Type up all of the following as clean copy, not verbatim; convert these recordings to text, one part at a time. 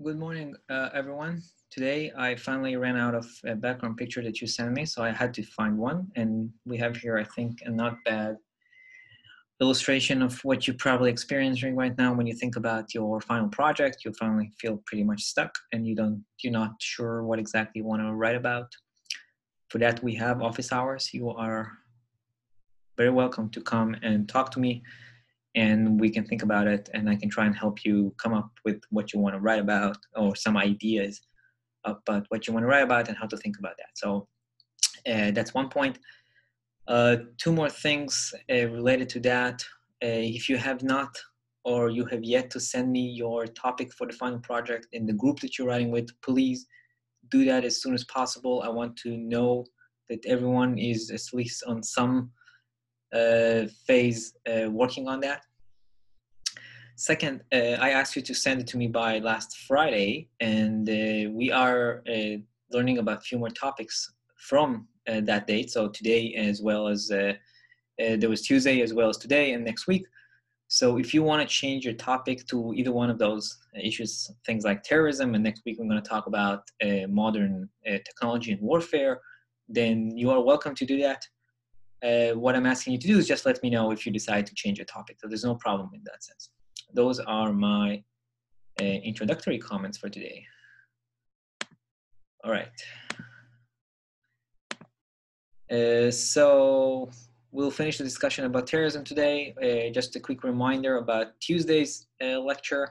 Good morning, everyone. Today, I finally ran out of a background picture that you sent me, so I had to find one. And we have here, I think, a not bad illustration of what you're probably experiencing right now when you think about your final project. You finally feel pretty much stuck, and you're not sure what exactly you want to write about. For that, we have office hours. You are very welcome to come and talk to me, and we can think about it, and I can try and help you come up with what you want to write about or some ideas about what you want to write about and how to think about that. So that's one point. Two more things related to that. If you have not or you have yet to send me your topic for the final project in the group that you're writing with, please do that as soon as possible. I want to know that everyone is at least on some phase working on that. Second, I asked you to send it to me by last Friday, and we are learning about a few more topics from that date. So today, as well as there was Tuesday, as well as today and next week. So if you want to change your topic to either one of those issues, things like terrorism, and next week we're going to talk about modern technology and warfare, then you are welcome to do that. What I'm asking you to do is just let me know if you decide to change your topic. So there's no problem in that sense. Those are my introductory comments for today. All right. So we'll finish the discussion about terrorism today. Just a quick reminder about Tuesday's lecture.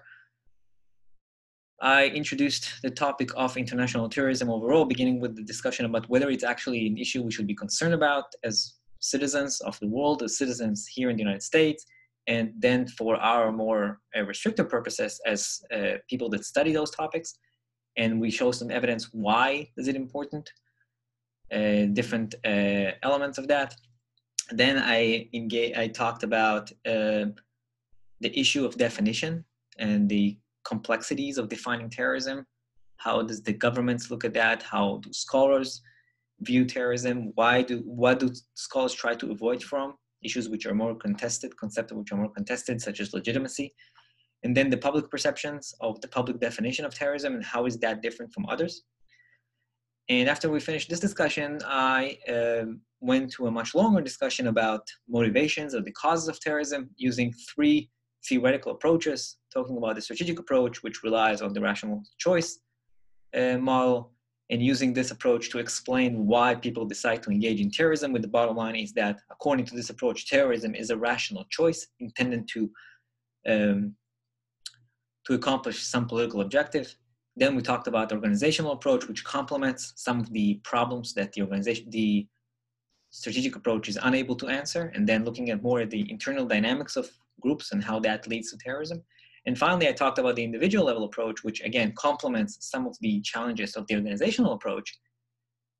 I introduced the topic of international terrorism overall, beginning with the discussion about whether it's actually an issue we should be concerned about as citizens of the world, as citizens here in the United States, and then for our more restricted purposes as people that study those topics. And we show some evidence why is it important, different elements of that. Then I talked about the issue of definition and the complexities of defining terrorism. How does the governments look at that? How do scholars view terrorism? What do scholars try to avoid from? Issues which are more contested, concepts which are more contested, such as legitimacy. And then the public perceptions of the public definition of terrorism and how is that different from others. And after we finished this discussion, I went to a much longer discussion about motivations or the causes of terrorism using three theoretical approaches, talking about the strategic approach, which relies on the rational choice model, and using this approach to explain why people decide to engage in terrorism. With the bottom line is that, according to this approach, terrorism is a rational choice intended to accomplish some political objective. Then we talked about the organizational approach, which complements some of the problems that the strategic approach is unable to answer, and then looking at more at the internal dynamics of groups and how that leads to terrorism. And finally, I talked about the individual level approach, which again complements some of the challenges of the organizational approach.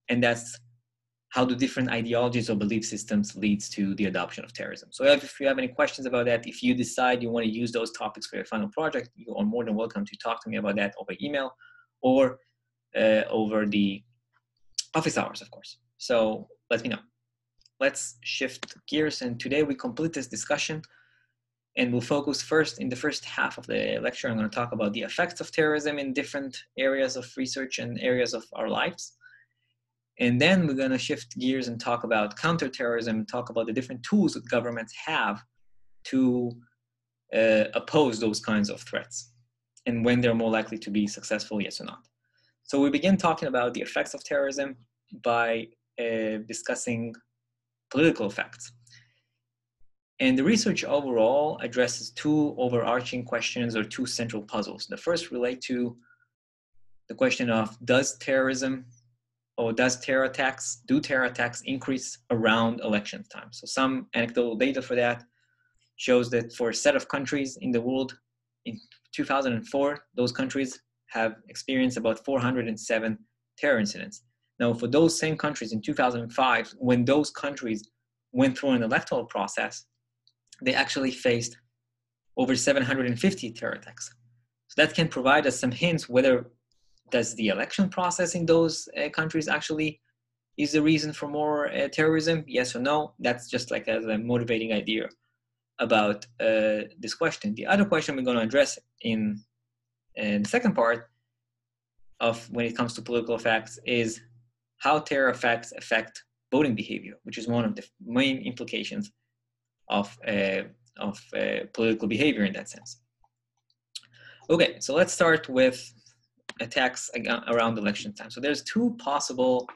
And that's how the different ideologies or belief systems leads to the adoption of terrorism. So if you have any questions about that, if you decide you want to use those topics for your final project, you are more than welcome to talk to me about that over email or over the office hours, of course. So let me know. Let's shift gears. And today we complete this discussion. And we'll focus first in the first half of the lecture. I'm going to talk about the effects of terrorism in different areas of research and areas of our lives. And then we're going to shift gears and talk about counterterrorism, talk about the different tools that governments have to oppose those kinds of threats and when they're more likely to be successful, yes or not. So we begin talking about the effects of terrorism by discussing political effects. And the research overall addresses two overarching questions or two central puzzles. The first relate to the question of do terror attacks increase around election time? So some anecdotal data for that shows that for a set of countries in the world in 2004, those countries have experienced about 407 terror incidents. Now, for those same countries in 2005, when those countries went through an electoral process, they actually faced over 750 terror attacks. So that can provide us some hints whether does the election process in those countries actually is the reason for more terrorism, yes or no. That's just like as a motivating idea about this question. The other question we're going to address in the second part of when it comes to political effects is how terror effects affect voting behavior, which is one of the main implications of political behavior in that sense. Okay, so let's start with attacks around election time. So there's two possible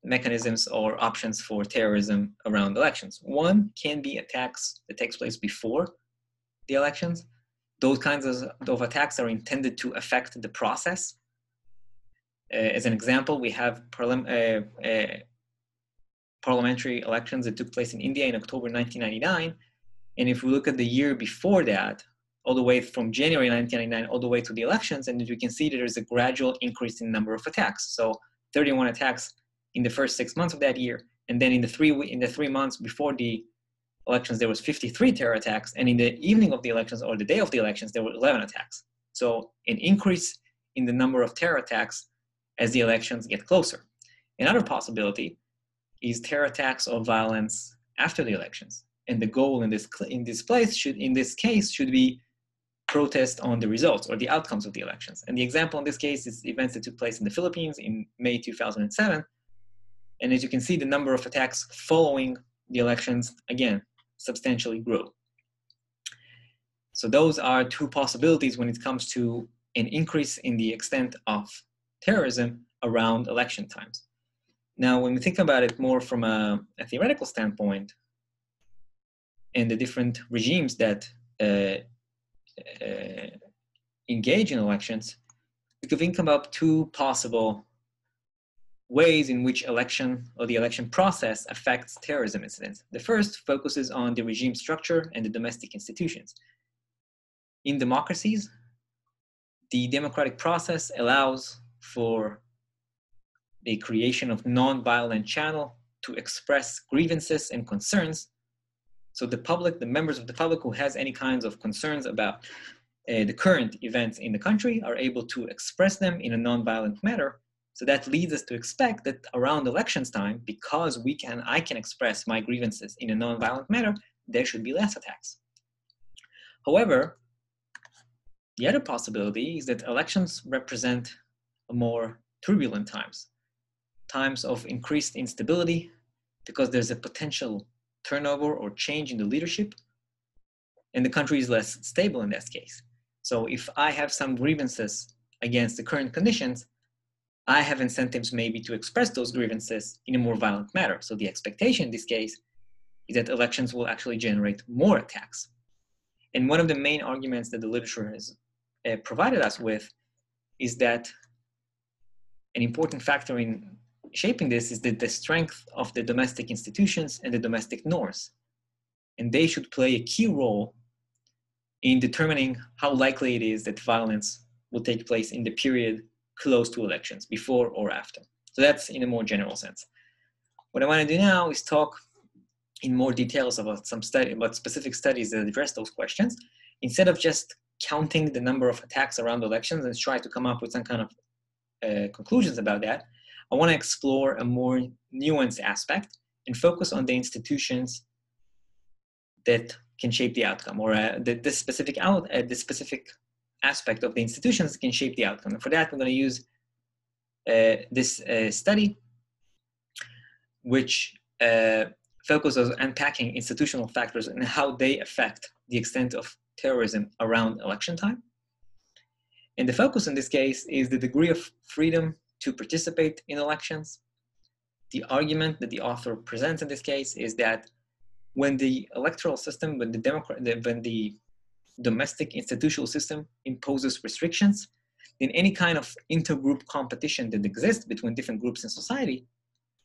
mechanisms or options for terrorism around elections. One can be attacks that takes place before the elections. Those kinds of attacks are intended to affect the process. As an example, we have parliamentary elections that took place in India in October 1999. And if we look at the year before that, all the way from January 1999 all the way to the elections, and we can see that there's a gradual increase in the number of attacks. So 31 attacks in the first 6 months of that year, and then in the 3 months before the elections, there was 53 terror attacks, and in the evening of the elections or the day of the elections, there were 11 attacks. So an increase in the number of terror attacks as the elections get closer. Another possibility is terror attacks or violence after the elections, and the goal in this case should be protest on the results or the outcomes of the elections. And the example in this case is events that took place in the Philippines in May 2007. And as you can see, the number of attacks following the elections, again, substantially grew. So those are two possibilities when it comes to an increase in the extent of terrorism around election times. Now, when we think about it more from a theoretical standpoint, and the different regimes that engage in elections, we could think about two possible ways in which the election process affects terrorism incidents. The first focuses on the regime structure and the domestic institutions. In democracies, the democratic process allows for the creation of non-violent channel to express grievances and concerns. So the members of the public who has any kinds of concerns about the current events in the country are able to express them in a non-violent manner. So that leads us to expect that around elections time, because I can express my grievances in a non-violent manner, there should be less attacks. However, the other possibility is that elections represent more turbulent times of increased instability, because there's a potential turnover or change in the leadership, and the country is less stable in that case. So if I have some grievances against the current conditions, I have incentives maybe to express those grievances in a more violent manner. So the expectation in this case is that elections will actually generate more attacks. And one of the main arguments that the literature has provided us with is that an important factor in shaping this is the strength of the domestic institutions and the domestic norms. And they should play a key role in determining how likely it is that violence will take place in the period close to elections, before or after. So that's in a more general sense. What I want to do now is talk in more details about specific studies that address those questions, instead of just counting the number of attacks around elections and try to come up with some kind of conclusions about that. I want to explore a more nuanced aspect and focus on the institutions that can shape the outcome, or this specific aspect of the institutions can shape the outcome. And for that, we're going to use this study, which focuses on unpacking institutional factors and how they affect the extent of terrorism around election time. And the focus in this case is the degree of freedom to participate in elections. The argument that the author presents in this case is that when the electoral system, when the domestic institutional system imposes restrictions, then any kind of intergroup competition that exists between different groups in society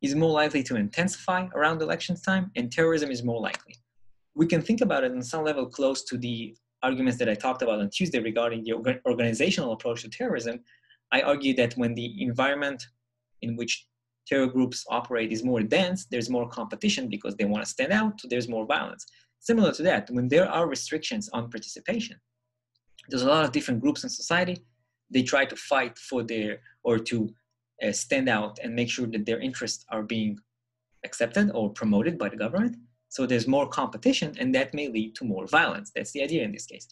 is more likely to intensify around elections time, and terrorism is more likely. We can think about it on some level close to the arguments that I talked about on Tuesday regarding the organizational approach to terrorism. I argue that when the environment in which terror groups operate is more dense, there's more competition because they want to stand out, so there's more violence. Similar to that, when there are restrictions on participation, there's a lot of different groups in society. They try to fight for to stand out and make sure that their interests are being accepted or promoted by the government. So there's more competition, and that may lead to more violence. That's the idea in this case.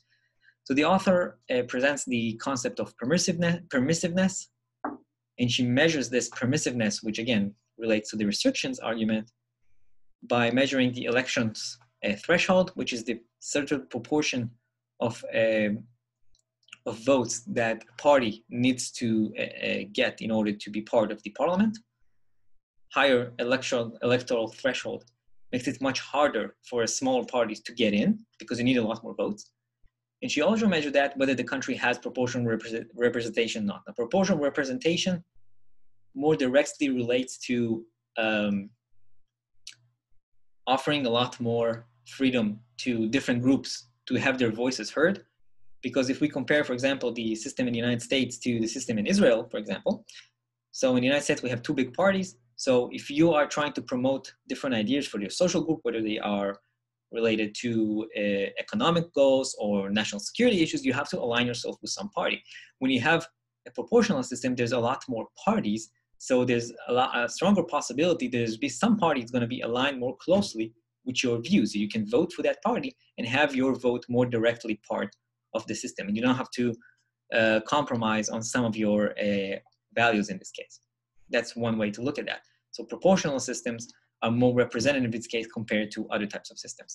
So the author presents the concept of permissiveness, and she measures this permissiveness, which again relates to the restrictions argument, by measuring the elections threshold, which is the certain proportion of votes that a party needs to get in order to be part of the parliament. Higher electoral threshold makes it much harder for small parties to get in because you need a lot more votes. And she also measured that whether the country has proportional representation or not. Now, proportional representation more directly relates to offering a lot more freedom to different groups to have their voices heard. Because if we compare, for example, the system in the United States to the system in Israel, for example, so in the United States, we have two big parties. So if you are trying to promote different ideas for your social group, whether they are related to economic goals or national security issues, you have to align yourself with some party. When you have a proportional system, there's a lot more parties. So there's a stronger possibility there's be some party is going to be aligned more closely with your views. So you can vote for that party and have your vote more directly part of the system. And you don't have to compromise on some of your values in this case. That's one way to look at that. So proportional systems are more representative in this case compared to other types of systems.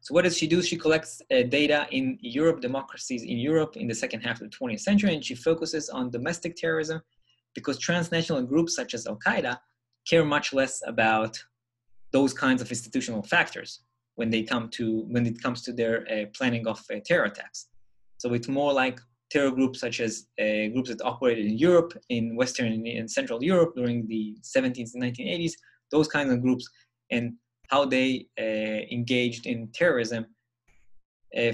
So what does she do? She collects data in Europe, democracies in Europe in the second half of the 20th century, and she focuses on domestic terrorism because transnational groups such as Al-Qaeda care much less about those kinds of institutional factors when it comes to their planning of terror attacks. So it's more like terror groups such as groups that operated in Europe, in Western and Central Europe during the 17th and 1980s, those kinds of groups, and how they engaged in terrorism,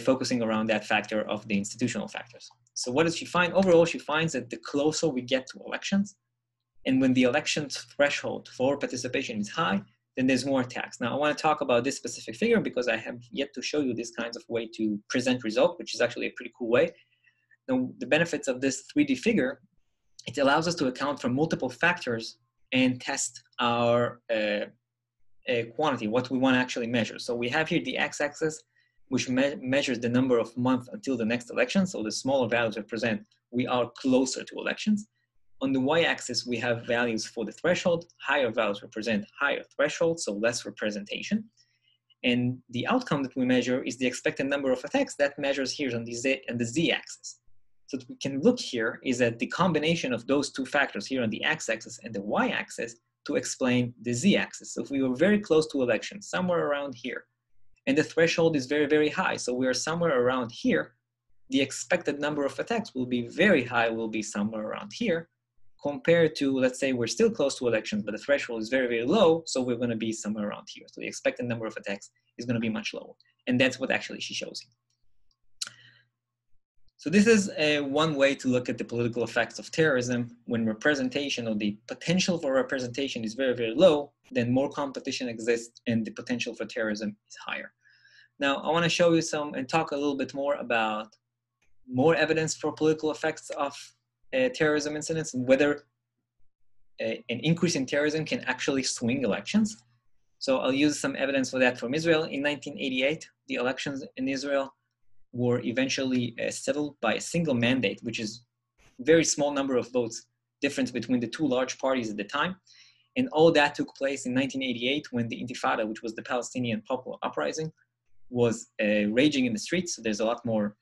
focusing around that factor of the institutional factors. So what does she find? Overall, she finds that the closer we get to elections, and when the elections threshold for participation is high, then there's more attacks. Now, I want to talk about this specific figure because I have yet to show you this kinds of way to present result, which is actually a pretty cool way. Now, the benefits of this 3D figure, it allows us to account for multiple factors and test our quantity, what we want to actually measure. So we have here the x-axis, which measures the number of months until the next election. So the smaller values represent we are closer to elections. On the y-axis, we have values for the threshold. Higher values represent higher threshold, so less representation. And the outcome that we measure is the expected number of attacks that measures here on the z-axis. So what we can look here is that the combination of those two factors here on the x-axis and the y-axis to explain the z-axis. So if we were very close to elections, somewhere around here, and the threshold is very, very high, so we are somewhere around here, the expected number of attacks will be very high, will be somewhere around here, compared to, let's say, we're still close to elections, but the threshold is very, very low, so we're going to be somewhere around here. So the expected number of attacks is going to be much lower. And that's what actually she shows you. So this is one way to look at the political effects of terrorism. When representation or the potential for representation is very, very low, then more competition exists and the potential for terrorism is higher. Now, I want to show you some and talk a little bit more about more evidence for political effects of terrorism incidents and whether an increase in terrorism can actually swing elections. So I'll use some evidence for that from Israel. In 1988, the elections in Israel were eventually settled by a single mandate, which is a very small number of votes difference between the two large parties at the time. And all that took place in 1988 when the Intifada, which was the Palestinian popular uprising, was raging in the streets. So there's a lot more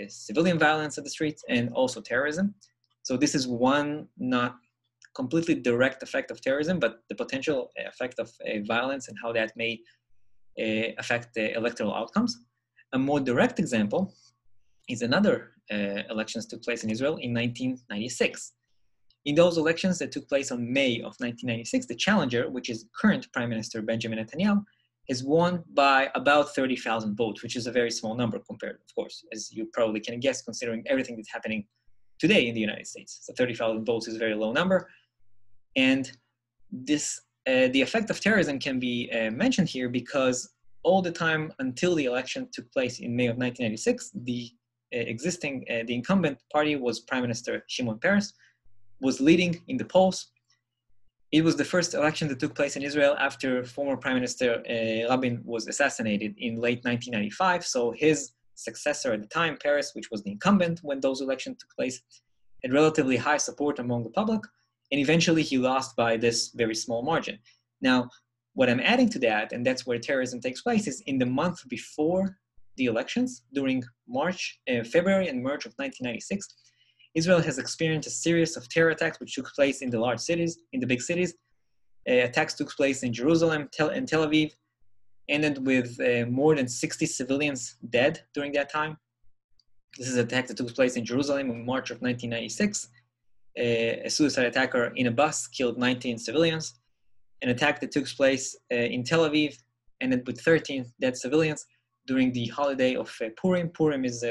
civilian violence at the streets and also terrorism. So this is one not completely direct effect of terrorism, but the potential effect of violence and how that may affect the electoral outcomes. A more direct example is another elections took place in Israel in 1996. In those elections that took place on May of 1996, the challenger, which is current Prime Minister Benjamin Netanyahu, is won by about 30,000 votes, which is a very small number compared, of course, as you probably can guess, considering everything that's happening today in the United States. So 30,000 votes is a very low number. And this, the effect of terrorism can be mentioned here because all the time until the election took place in May of 1996, the incumbent party was Prime Minister Shimon Peres, was leading in the polls. It was the first election that took place in Israel after former Prime Minister Rabin was assassinated in late 1995. So his successor at the time, Paris, which was the incumbent when those elections took place, had relatively high support among the public, and eventually he lost by this very small margin. Now, what I'm adding to that, and that's where terrorism takes place, is in the month before the elections, during February and March of 1996, Israel has experienced a series of terror attacks which took place in the large cities, in the big cities. Attacks took place in Jerusalem and Tel Aviv, ended with more than 60 civilians dead during that time. This is an attack that took place in Jerusalem in March of 1996. A suicide attacker in a bus killed 19 civilians. An attack that took place in Tel Aviv ended with 13 dead civilians during the holiday of Purim. Purim is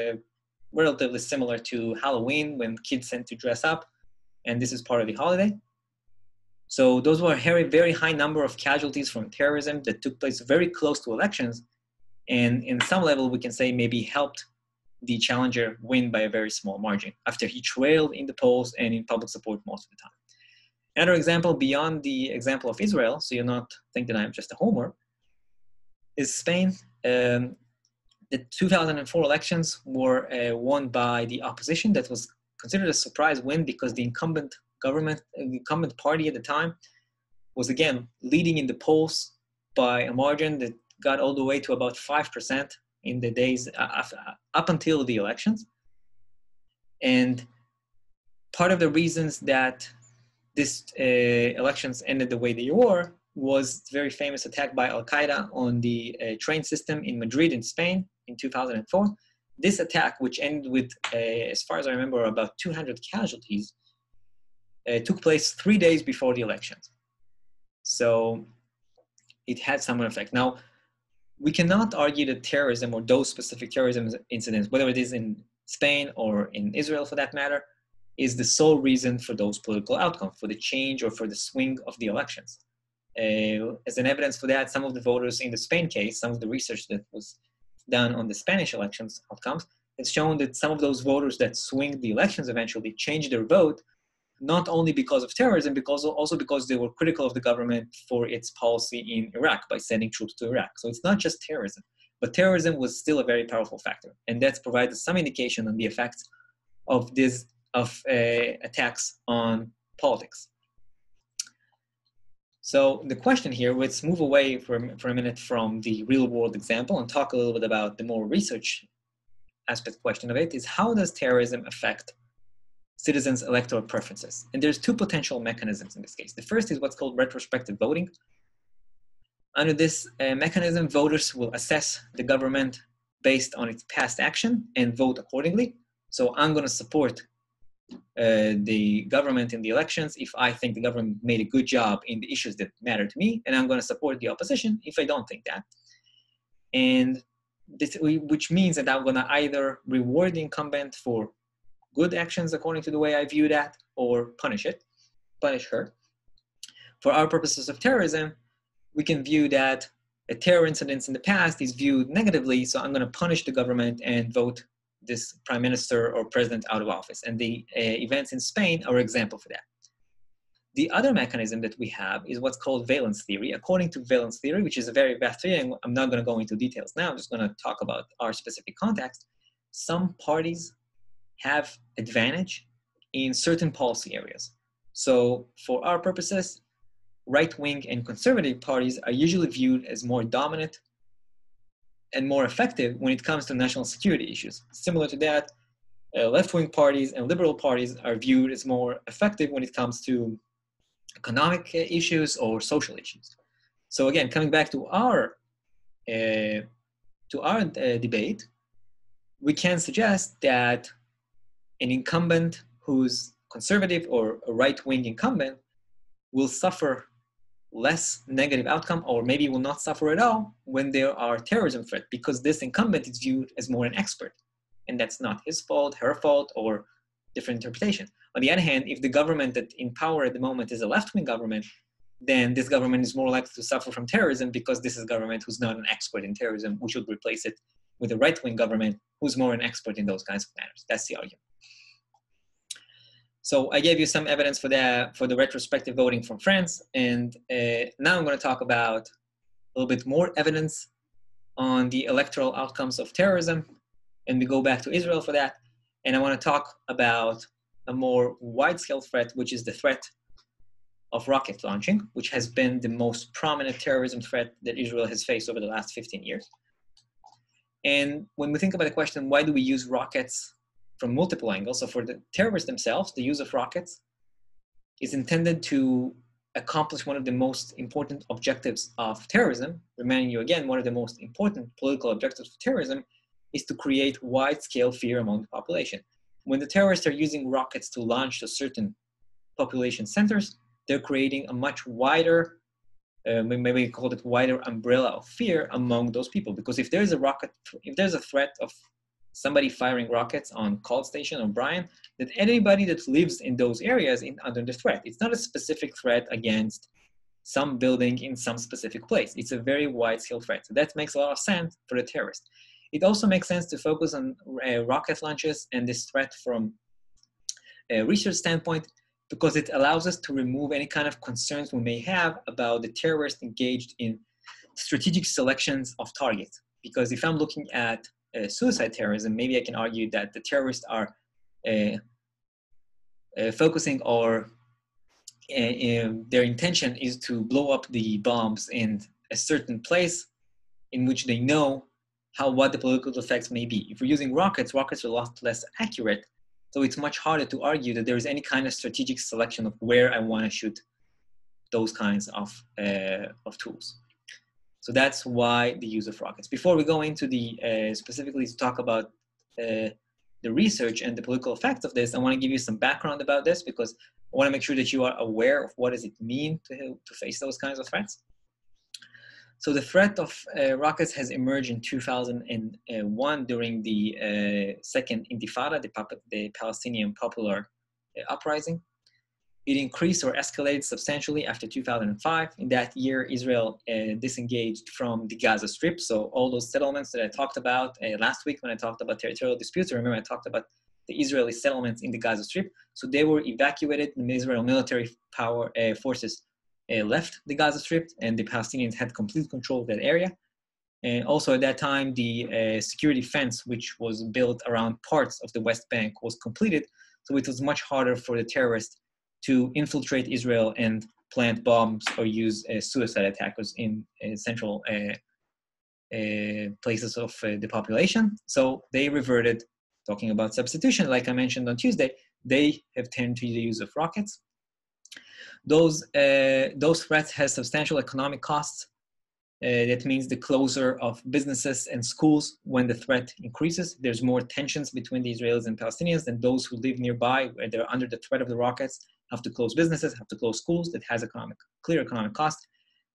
relatively similar to Halloween when kids tend to dress up, and this is part of the holiday. So those were a very high number of casualties from terrorism that took place very close to elections, and in some level we can say maybe helped the challenger win by a very small margin after he trailed in the polls and in public support most of the time. Another example beyond the example of Israel, so you'll not think that I'm just a homer, is Spain. The 2004 elections were won by the opposition. That was considered a surprise win because the incumbent party at the time was again leading in the polls by a margin that got all the way to about 5% in the days up until the elections. And part of the reasons that this elections ended the way they were was the very famous attack by Al-Qaeda on the train system in Madrid in Spain in 2004. This attack, which ended with, as far as I remember, about 200 casualties, took place 3 days before the elections. So it had some effect. Now, we cannot argue that terrorism or those specific terrorism incidents, whether it is in Spain or in Israel for that matter, is the sole reason for those political outcomes, for the change or for the swing of the elections. As an evidence for that, some of the voters in the Spain case, some of the research that was done on the Spanish elections outcomes, has shown that some of those voters that swing the elections eventually changed their vote, not only because of terrorism, because also because they were critical of the government for its policy in Iraq by sending troops to Iraq. So it's not just terrorism, but terrorism was still a very powerful factor. And that's provided some indication on the effects of attacks on politics. So the question here, let's move away for a minute from the real world example and talk a little bit about the more research aspect question of it, is how does terrorism affect citizens' electoral preferences? And there's two potential mechanisms in this case. The first is what's called retrospective voting. Under this mechanism, voters will assess the government based on its past action and vote accordingly. So I'm going to support the government in the elections if I think the government made a good job in the issues that matter to me, and I'm going to support the opposition if I don't think that. And this, which means that I'm going to either reward the incumbent for good actions according to the way I view that, or punish her. For our purposes of terrorism, we can view that a terror incident in the past is viewed negatively, so I'm going to punish the government and vote this prime minister or president out of office. And the events in Spain are an example for that. The other mechanism that we have is what's called valence theory. According to valence theory, which is a very vast theory, and I'm not going to go into details now, I'm just going to talk about our specific context. Some parties have advantage in certain policy areas. So for our purposes, right-wing and conservative parties are usually viewed as more dominant and more effective when it comes to national security issues. Similar to that, left-wing parties and liberal parties are viewed as more effective when it comes to economic issues or social issues. So again, coming back to our debate, we can suggest that an incumbent who's conservative or a right-wing incumbent will suffer less negative outcome, or maybe will not suffer at all when there are terrorism threat, because this incumbent is viewed as more an expert. And that's not his fault, her fault, or different interpretation. On the other hand, if the government that in power at the moment is a left-wing government, then this government is more likely to suffer from terrorism because this is a government who's not an expert in terrorism. We should replace it with a right-wing government who's more an expert in those kinds of matters. That's the argument. So I gave you some evidence for the retrospective voting from France, and now I'm going to talk about a little bit more evidence on the electoral outcomes of terrorism. And we go back to Israel for that. And I want to talk about a more wide-scale threat, which is the threat of rocket launching, which has been the most prominent terrorism threat that Israel has faced over the last 15 years. And when we think about the question, why do we use rockets from multiple angles? So for the terrorists themselves, the use of rockets is intended to accomplish one of the most important objectives of terrorism. Reminding you again, one of the most important political objectives of terrorism is to create wide-scale fear among the population. When the terrorists are using rockets to launch to certain population centers, they're creating a much wider, maybe call it wider umbrella of fear among those people. Because if there's a threat of somebody firing rockets on Cold Station or Bryan, that anybody that lives in those areas is under the threat. It's not a specific threat against some building in some specific place. It's a very wide-scale threat. So that makes a lot of sense for the terrorist. It also makes sense to focus on rocket launches and this threat from a research standpoint, because it allows us to remove any kind of concerns we may have about the terrorists engaged in strategic selections of targets. Because if I'm looking at suicide terrorism, maybe I can argue that the terrorists are focusing or their intention is to blow up the bombs in a certain place in which they know what the political effects may be. If we're using rockets, rockets are a lot less accurate. So it's much harder to argue that there is any kind of strategic selection of where I want to shoot those kinds of tools. So that's why the use of rockets. Before we go into the specifically to talk about the research and the political effects of this, I want to give you some background about this, because I want to make sure that you are aware of what does it mean to face those kinds of threats. So the threat of rockets has emerged in 2001 during the Second Intifada, the Palestinian Popular Uprising. It increased or escalated substantially after 2005. In that year, Israel disengaged from the Gaza Strip. So all those settlements that I talked about last week when I talked about territorial disputes, remember I talked about the Israeli settlements in the Gaza Strip. So they were evacuated, and the Israel military forces left the Gaza Strip, and the Palestinians had complete control of that area. And also at that time, the security fence, which was built around parts of the West Bank, was completed. So it was much harder for the terrorists to infiltrate Israel and plant bombs or use suicide attackers in central places of the population. So they reverted, talking about substitution, like I mentioned on Tuesday, they have turned to the use of rockets. Those threats have substantial economic costs. That means the closure of businesses and schools when the threat increases. There's more tensions between the Israelis and Palestinians than those who live nearby, where they're under the threat of the rockets, have to close businesses, have to close schools. That has clear economic cost.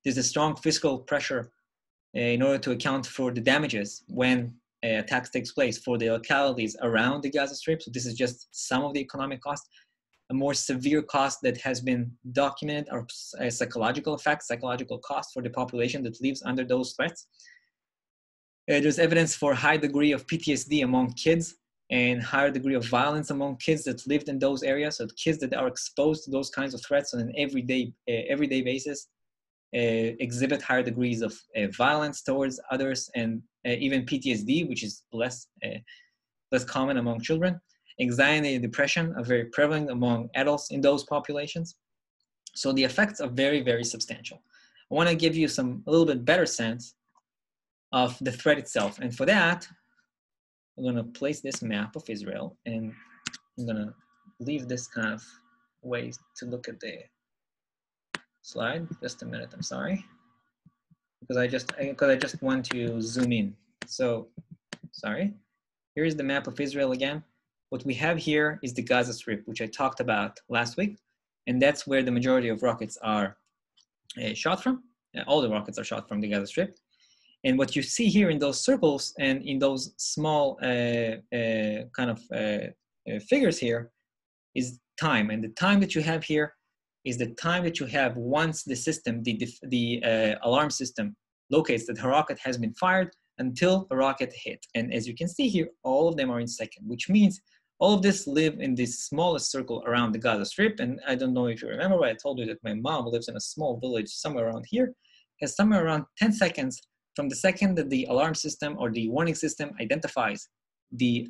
There's a strong fiscal pressure in order to account for the damages when attacks takes place for the localities around the Gaza Strip. So this is just some of the economic cost. A more severe cost that has been documented are psychological effects, psychological costs for the population that lives under those threats. There's evidence for a high degree of PTSD among kids and higher degree of violence among kids that lived in those areas. So kids that are exposed to those kinds of threats on an everyday basis exhibit higher degrees of violence towards others, and even PTSD, which is less common among children. Anxiety and depression are very prevalent among adults in those populations. So the effects are very, very substantial. I want to give you a little bit better sense of the threat itself. And for that, I'm going to place this map of Israel, and I'm going to leave this kind of way to look at the slide. Just a minute, I'm sorry. Because I just want to zoom in. So, sorry. Here is the map of Israel again. What we have here is the Gaza Strip, which I talked about last week. And that's where the majority of rockets are shot from. All the rockets are shot from the Gaza Strip. And what you see here in those circles and in those small figures here is time. And the time that you have here is the time that you have once the system, the alarm system locates that a rocket has been fired until a rocket hit. And as you can see here, all of them are in second, which means all of this live in this smallest circle around the Gaza Strip. And I don't know if you remember, but I told you that my mom lives in a small village somewhere around here, has somewhere around 10 seconds from the second that the alarm system or the warning system identifies the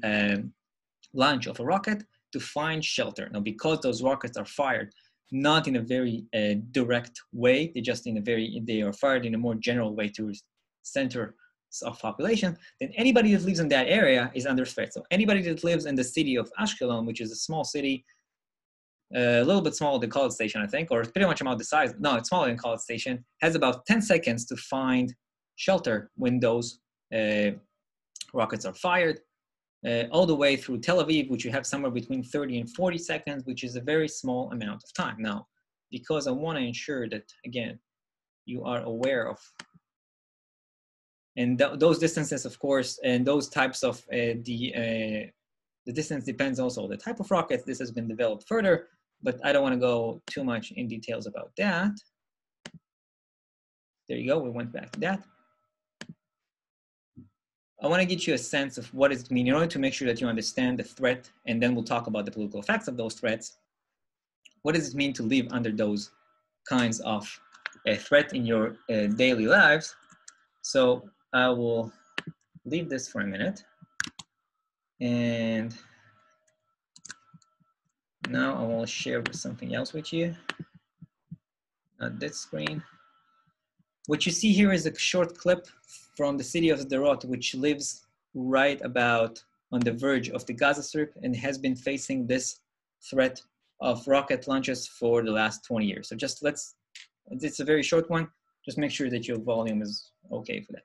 launch of a rocket to find shelter. Now, because those rockets are fired not in a very direct way, they are fired in a more general way to center of population, then anybody that lives in that area is under threat. So anybody that lives in the city of Ashkelon, which is a small city, a little bit smaller than College Station, I think, or pretty much about the size. No, it's smaller than College Station. Has about 10 seconds to find shelter when those rockets are fired, all the way through Tel Aviv, which you have somewhere between 30 and 40 seconds, which is a very small amount of time. Now, because I want to ensure that, again, you are aware of, and those distances, of course, and those types of, the distance depends also on the type of rocket. This has been developed further, but I don't want to go too much in details about that. There you go, we went back to that. I want to get you a sense of what does it mean in order to make sure that you understand the threat, and then we'll talk about the political effects of those threats. What does it mean to live under those kinds of threat in your daily lives? So I will leave this for a minute. And now I will share something else with you. Not this screen. What you see here is a short clip from the city of Sderot, which lives right about on the verge of the Gaza Strip and has been facing this threat of rocket launches for the last 20 years. So just it's a very short one. Just make sure that your volume is okay for that.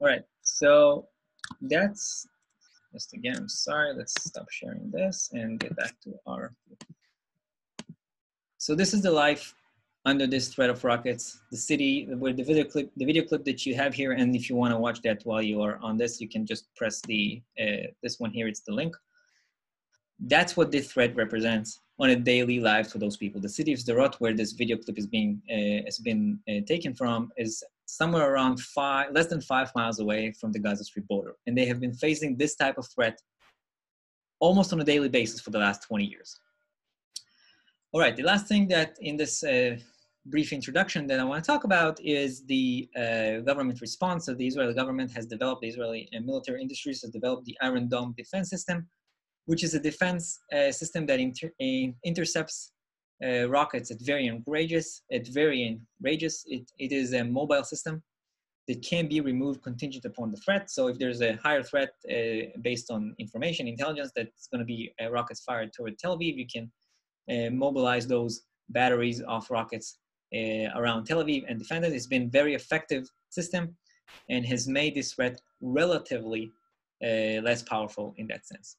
All right, so that's just again, I'm sorry, let's stop sharing this and get back to our. So this is the life under this threat of rockets, the city where the video clip that you have here. And if you want to watch that while you are on this, you can just press the, this one here, it's the link. That's what this threat represents on a daily life for those people. The city of Sderot, where this video clip is being has been taken from, is somewhere around less than 5 miles away from the Gaza Strip border. And they have been facing this type of threat almost on a daily basis for the last 20 years. All right, the last thing that in this brief introduction that I want to talk about is the government response. So the Israeli government has developed, the Israeli military industries has developed the Iron Dome defense system, which is a defense system that intercepts rockets at varying ranges. It is a mobile system that can be removed contingent upon the threat. So if there's a higher threat based on information, intelligence, that's going to be rockets fired toward Tel Aviv, you can mobilize those batteries of rockets around Tel Aviv and defend it. It's been a very effective system and has made this threat relatively less powerful in that sense.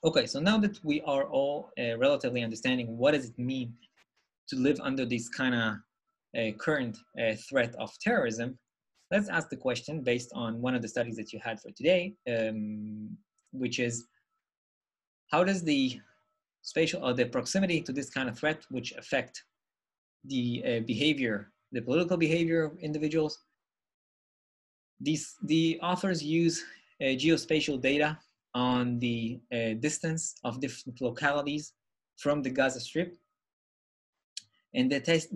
Okay, so now that we are all relatively understanding what does it mean to live under this kind of current threat of terrorism, let's ask the question based on one of the studies that you had for today, which is how does the spatial or the proximity to this kind of threat, which affect the behavior, the political behavior of individuals. The authors use geospatial data on the distance of different localities from the Gaza Strip, and they test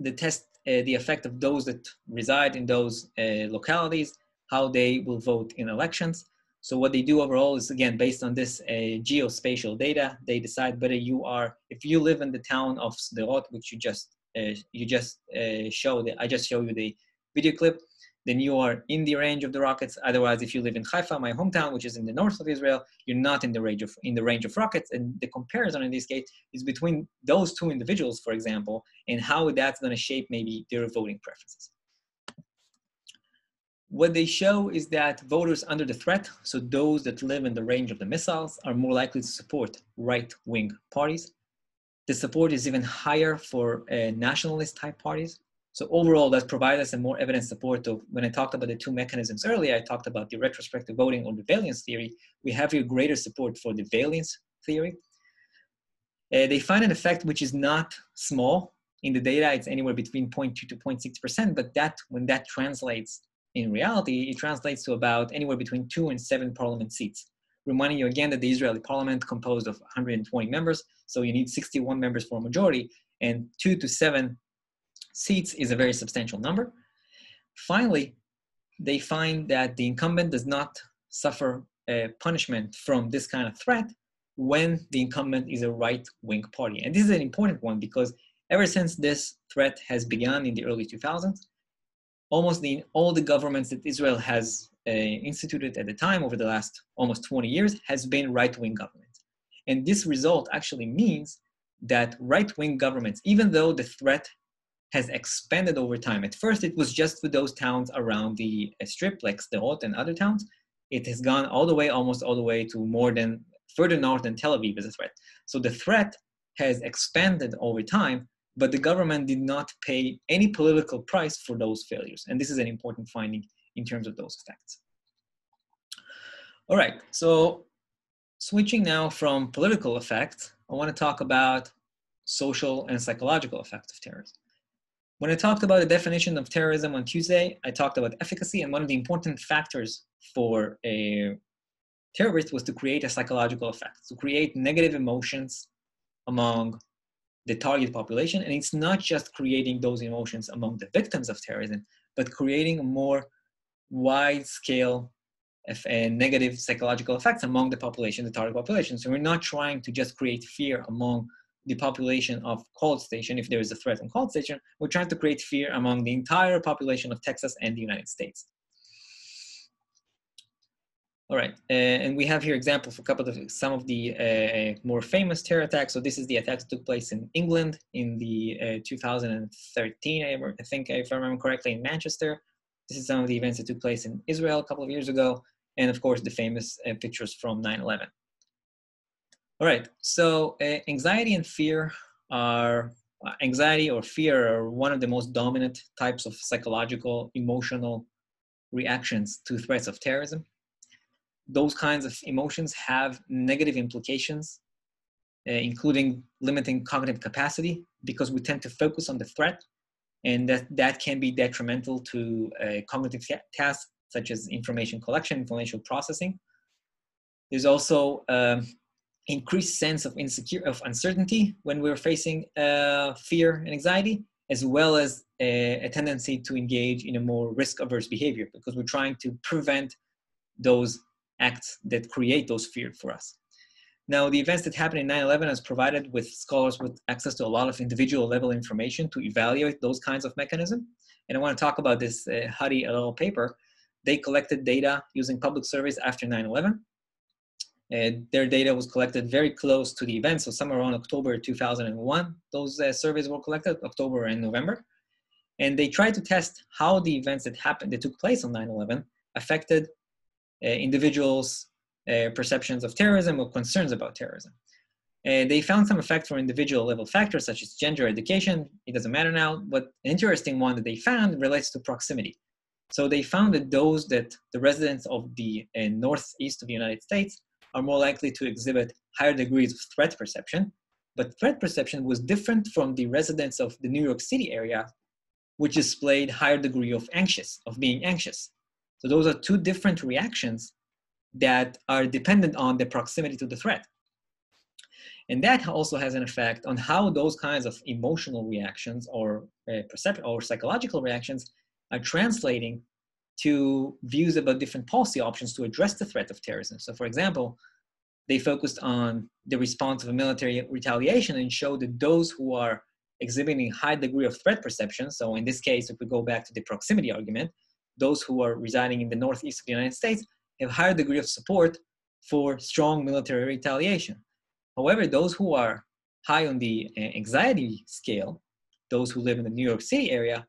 the effect of those that reside in those localities, how they will vote in elections. So what they do overall is, again, based on this geospatial data, they decide whether if you live in the town of Sderot, which I just showed you the video clip, then you are in the range of the rockets. Otherwise, if you live in Haifa, my hometown, which is in the north of Israel, you're not in the range of rockets. And the comparison in this case is between those two individuals, for example, and how that's going to shape maybe their voting preferences. What they show is that voters under the threat, so those that live in the range of the missiles, are more likely to support right-wing parties. The support is even higher for nationalist type parties. So overall, that provides us a more evidence support of, when I talked about the two mechanisms earlier, I talked about the retrospective voting or the valence theory. We have here greater support for the valence theory. They find an effect which is not small. In the data, it's anywhere between 0.2 to 0.6%, but that, when that translates in reality, it translates to about anywhere between 2 and 7 parliament seats. Reminding you again that the Israeli parliament composed of 120 members, so you need 61 members for a majority, and 2 to 7 seats is a very substantial number. Finally, they find that the incumbent does not suffer punishment from this kind of threat when the incumbent is a right-wing party. And this is an important one because ever since this threat has begun in the early 2000s, almost all the governments that Israel has instituted at the time over the last almost 20 years has been right-wing governments. And this result actually means that right-wing governments, even though the threat has expanded over time. At first, it was just for those towns around the strip, like Sderot and other towns. It has gone all the way, almost all the way to further north than Tel Aviv as a threat. So the threat has expanded over time, but the government did not pay any political price for those failures. And this is an important finding in terms of those effects. All right, so switching now from political effects, I want to talk about social and psychological effects of terrorism. When I talked about the definition of terrorism on Tuesday, I talked about efficacy, and one of the important factors for a terrorist was to create a psychological effect, to create negative emotions among the target population. And it's not just creating those emotions among the victims of terrorism, but creating a more wide scale of negative psychological effects among the population, the target population. So we're not trying to just create fear among the population of POLS station. If there is a threat on POLS station, we're trying to create fear among the entire population of Texas and the United States. All right, and we have here examples for some of the more famous terror attacks. So this is the attack that took place in England in the 2013, I think, if I remember correctly, in Manchester. This is some of the events that took place in Israel a couple of years ago. And of course, the famous pictures from 9/11. All right, so anxiety and fear anxiety or fear are one of the most dominant types of psychological, emotional reactions to threats of terrorism. Those kinds of emotions have negative implications, including limiting cognitive capacity, because we tend to focus on the threat, and that can be detrimental to cognitive tasks such as information collection, information processing. There's also increased sense of uncertainty when we're facing fear and anxiety, as well as a tendency to engage in a more risk-averse behavior, because we're trying to prevent those acts that create those fear for us. Now, the events that happened in 9/11 has provided with scholars with access to a lot of individual level information to evaluate those kinds of mechanisms. And I want to talk about this Hadi et al. Paper. They collected data using public surveys after 9/11. Their data was collected very close to the event, so somewhere around October 2001, those surveys were collected, October and November. And they tried to test how the events that took place on 9/11 affected individuals' perceptions of terrorism or concerns about terrorism. They found some effect for individual level factors such as gender, education. It doesn't matter now, but an interesting one that they found relates to proximity. So they found that the residents of the northeast of the United States are more likely to exhibit higher degrees of threat perception, but threat perception was different from the residents of the New York City area, which displayed higher degree of being anxious. So those are two different reactions that are dependent on the proximity to the threat. And that also has an effect on how those kinds of emotional reactions or perception or psychological reactions are translating to views about different policy options to address the threat of terrorism. So for example, they focused on the response of a military retaliation and showed that those who are exhibiting high degree of threat perception, so in this case, if we go back to the proximity argument, those who are residing in the northeast of the United States have higher degree of support for strong military retaliation. However, those who are high on the anxiety scale, those who live in the New York City area,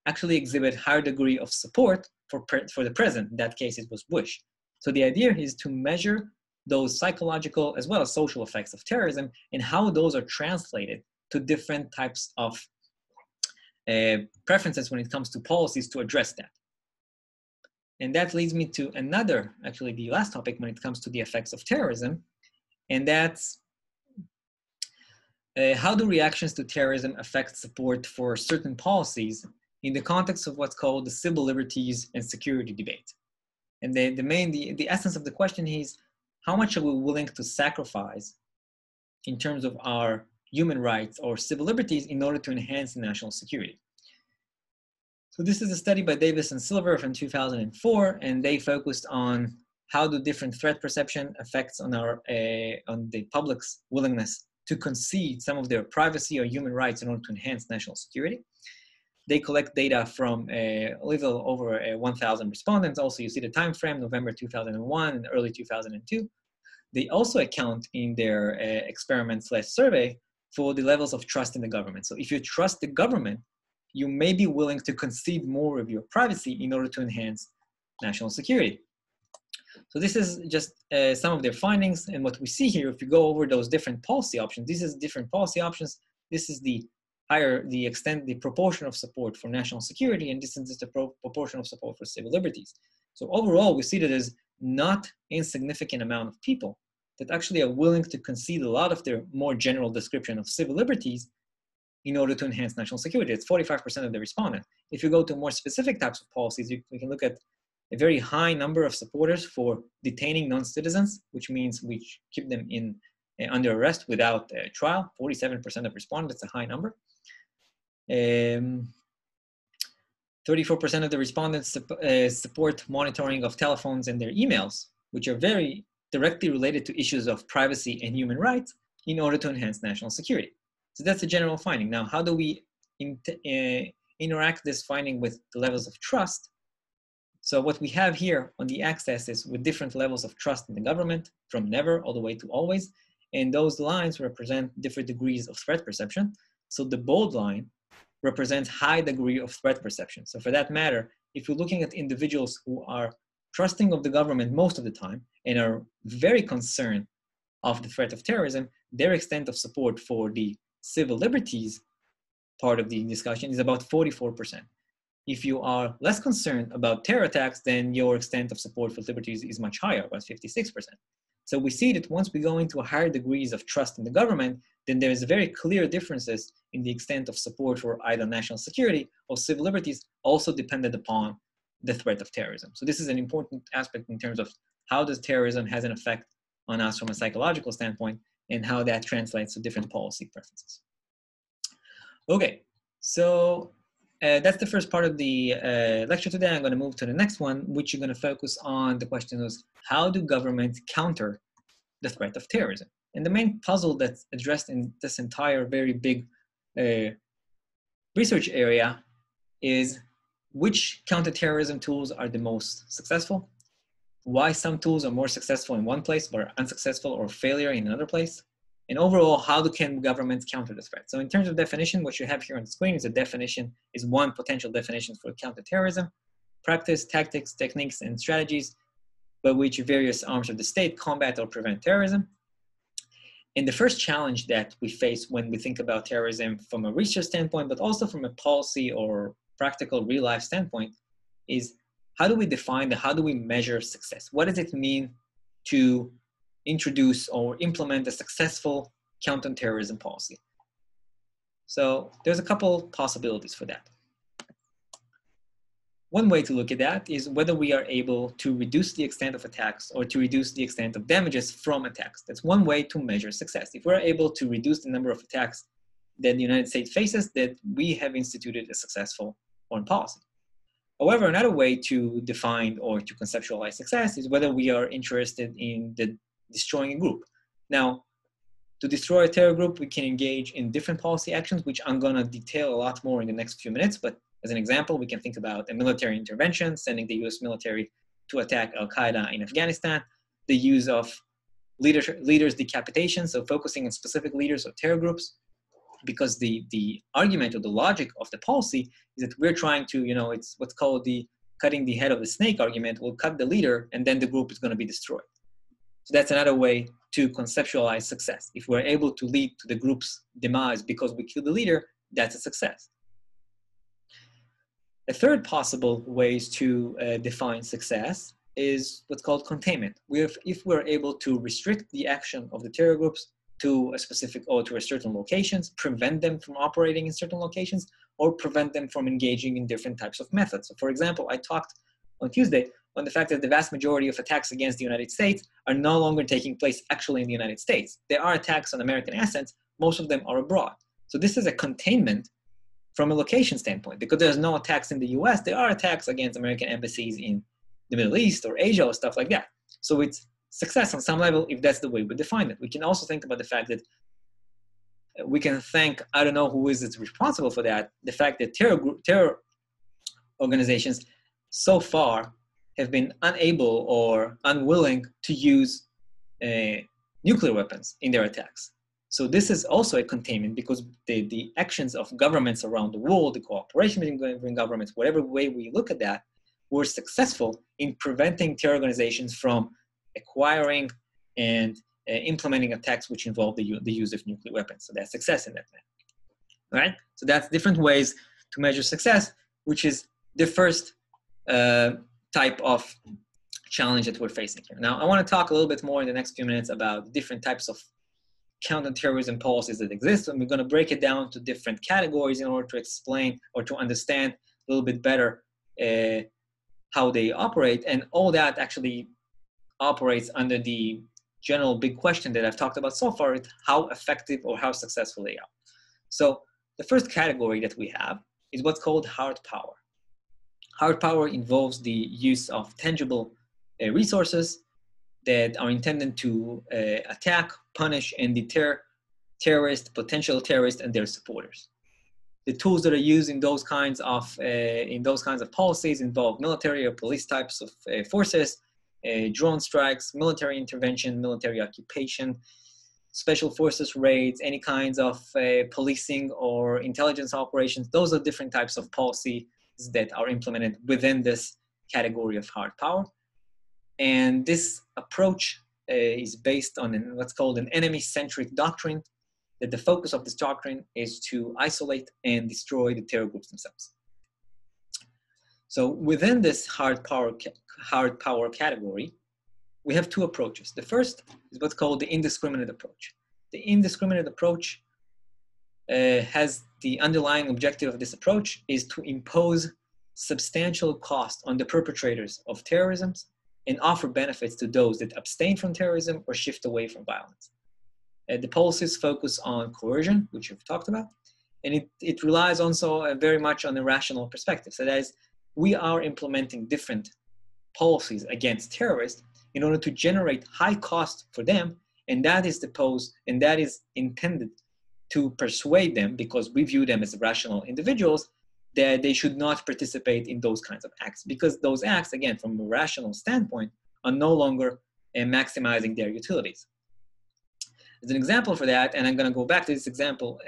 actually exhibit higher degree of support for the president. In that case, it was Bush. So the idea is to measure those psychological as well as social effects of terrorism and how those are translated to different types of preferences when it comes to policies to address that. And that leads me to another, actually the last topic when it comes to the effects of terrorism, and that's how do reactions to terrorism affect support for certain policies in the context of what's called the civil liberties and security debate. And the essence of the question is, how much are we willing to sacrifice in terms of our human rights or civil liberties in order to enhance national security? So this is a study by Davis and Silver from 2004, and they focused on how do different threat perception affects on on the public's willingness to concede some of their privacy or human rights in order to enhance national security. They collect data from a little over 1,000 respondents. Also, you see the time frame, November 2001 and early 2002. They also account in their experiment/survey for the levels of trust in the government. So if you trust the government, you may be willing to concede more of your privacy in order to enhance national security. So this is just some of their findings. And what we see here, if you go over those different policy options, this is different policy options. This is the proportion of support for national security, and this is the proportion of support for civil liberties. So overall, we see that there's not insignificant amount of people that actually are willing to concede a lot of their more general description of civil liberties in order to enhance national security. It's 45% of the respondents. If you go to more specific types of policies, we can look at a very high number of supporters for detaining non-citizens, which means we keep them in under arrest without trial. 47% of respondents, a high number. 34% of the respondents support monitoring of telephones and their emails, which are very directly related to issues of privacy and human rights in order to enhance national security. So that's a general finding. Now, how do we interact this finding with the levels of trust? So what we have here on the axis is with different levels of trust in the government, from never all the way to always. And those lines represent different degrees of threat perception. So the bold line represents high degree of threat perception. So for that matter, if you're looking at individuals who are trusting of the government most of the time and are very concerned of the threat of terrorism, their extent of support for the civil liberties part of the discussion is about 44%. If you are less concerned about terror attacks, then your extent of support for liberties is much higher, about 56%. So we see that once we go into higher degrees of trust in the government, then there is very clear differences in the extent of support for either national security or civil liberties, also dependent upon the threat of terrorism. So this is an important aspect in terms of how does terrorism has an effect on us from a psychological standpoint and how that translates to different policy preferences. Okay, so that's the first part of the lecture today. I'm going to move to the next one, which you're going to focus on the question is, how do governments counter the threat of terrorism? And the main puzzle that's addressed in this entire very big research area is which counterterrorism tools are the most successful, why some tools are more successful in one place but are unsuccessful or failure in another place, and overall, how can governments counter the threat? So in terms of definition, what you have here on the screen is a definition, is one potential definition for counterterrorism: practice, tactics, techniques, and strategies by which various arms of the state combat or prevent terrorism. And the first challenge that we face when we think about terrorism from a research standpoint, but also from a policy or practical real life standpoint, is how do we define, how do we measure success? What does it mean to introduce or implement a successful counterterrorism policy? So there's a couple possibilities for that. One way to look at that is whether we are able to reduce the extent of attacks or to reduce the extent of damages from attacks. That's one way to measure success. If we're able to reduce the number of attacks that the United States faces, that we have instituted a successful foreign policy. However, another way to define or to conceptualize success is whether we are interested in destroying a group. Now, to destroy a terror group, we can engage in different policy actions, which I'm going to detail a lot more in the next few minutes. But as an example, we can think about a military intervention, sending the US military to attack Al-Qaeda in Afghanistan, the use of leaders decapitation, so focusing on specific leaders of terror groups, because the argument or the logic of the policy is that we're trying to, it's what's called the cutting the head of the snake argument. We'll cut the leader and then the group is going to be destroyed. So that's another way to conceptualize success. If we're able to lead to the group's demise because we kill the leader, that's a success. A third possible ways to define success is what's called containment. If we're able to restrict the action of the terror groups to a specific or to a certain locations, prevent them from operating in certain locations, or prevent them from engaging in different types of methods. So for example, I talked on Tuesday on the fact that the vast majority of attacks against the United States are no longer taking place actually in the United States. There are attacks on American assets, most of them are abroad. So this is a containment from a location standpoint. Because there's no attacks in the US, there are attacks against American embassies in the Middle East or Asia or stuff like that. So it's success on some level if that's the way we define it. We can also think about the fact that we can thank, I don't know who is responsible for that, the fact that terror organizations so far have been unable or unwilling to use nuclear weapons in their attacks. So this is also a containment because the actions of governments around the world, the cooperation between governments, whatever way we look at that, were successful in preventing terror organizations from acquiring and implementing attacks which involve the use of nuclear weapons. So that's success in that manner, right? So that's different ways to measure success, which is the first type of challenge that we're facing here. Now, I want to talk a little bit more in the next few minutes about different types of counterterrorism policies that exist, and we're going to break it down to different categories in order to explain or to understand a little bit better how they operate. And all that actually operates under the general big question that I've talked about so far, is how effective or how successful they are. So the first category that we have is what's called hard power. Hard power involves the use of tangible resources that are intended to attack, punish, and deter terrorists, potential terrorists, and their supporters. The tools that are used in those kinds of policies involve military or police types of forces, drone strikes, military intervention, military occupation, special forces raids, any kinds of policing or intelligence operations. Those are different types of policies that are implemented within this category of hard power. And this approach is based on what's called an enemy-centric doctrine, that the focus of this doctrine is to isolate and destroy the terror groups themselves. So within this hard power category, we have two approaches. The first is what's called the indiscriminate approach. The indiscriminate approach has the underlying objective of this approach is to impose substantial cost on the perpetrators of terrorism and offer benefits to those that abstain from terrorism or shift away from violence. The policies focus on coercion, which we've talked about, and it relies also very much on a rational perspective. So that is, we are implementing different policies against terrorists in order to generate high cost for them, and that is intended to persuade them, because we view them as rational individuals, that they should not participate in those kinds of acts, because those acts, again, from a rational standpoint, are no longer maximizing their utilities. As an example for that, and I'm going to go back to this example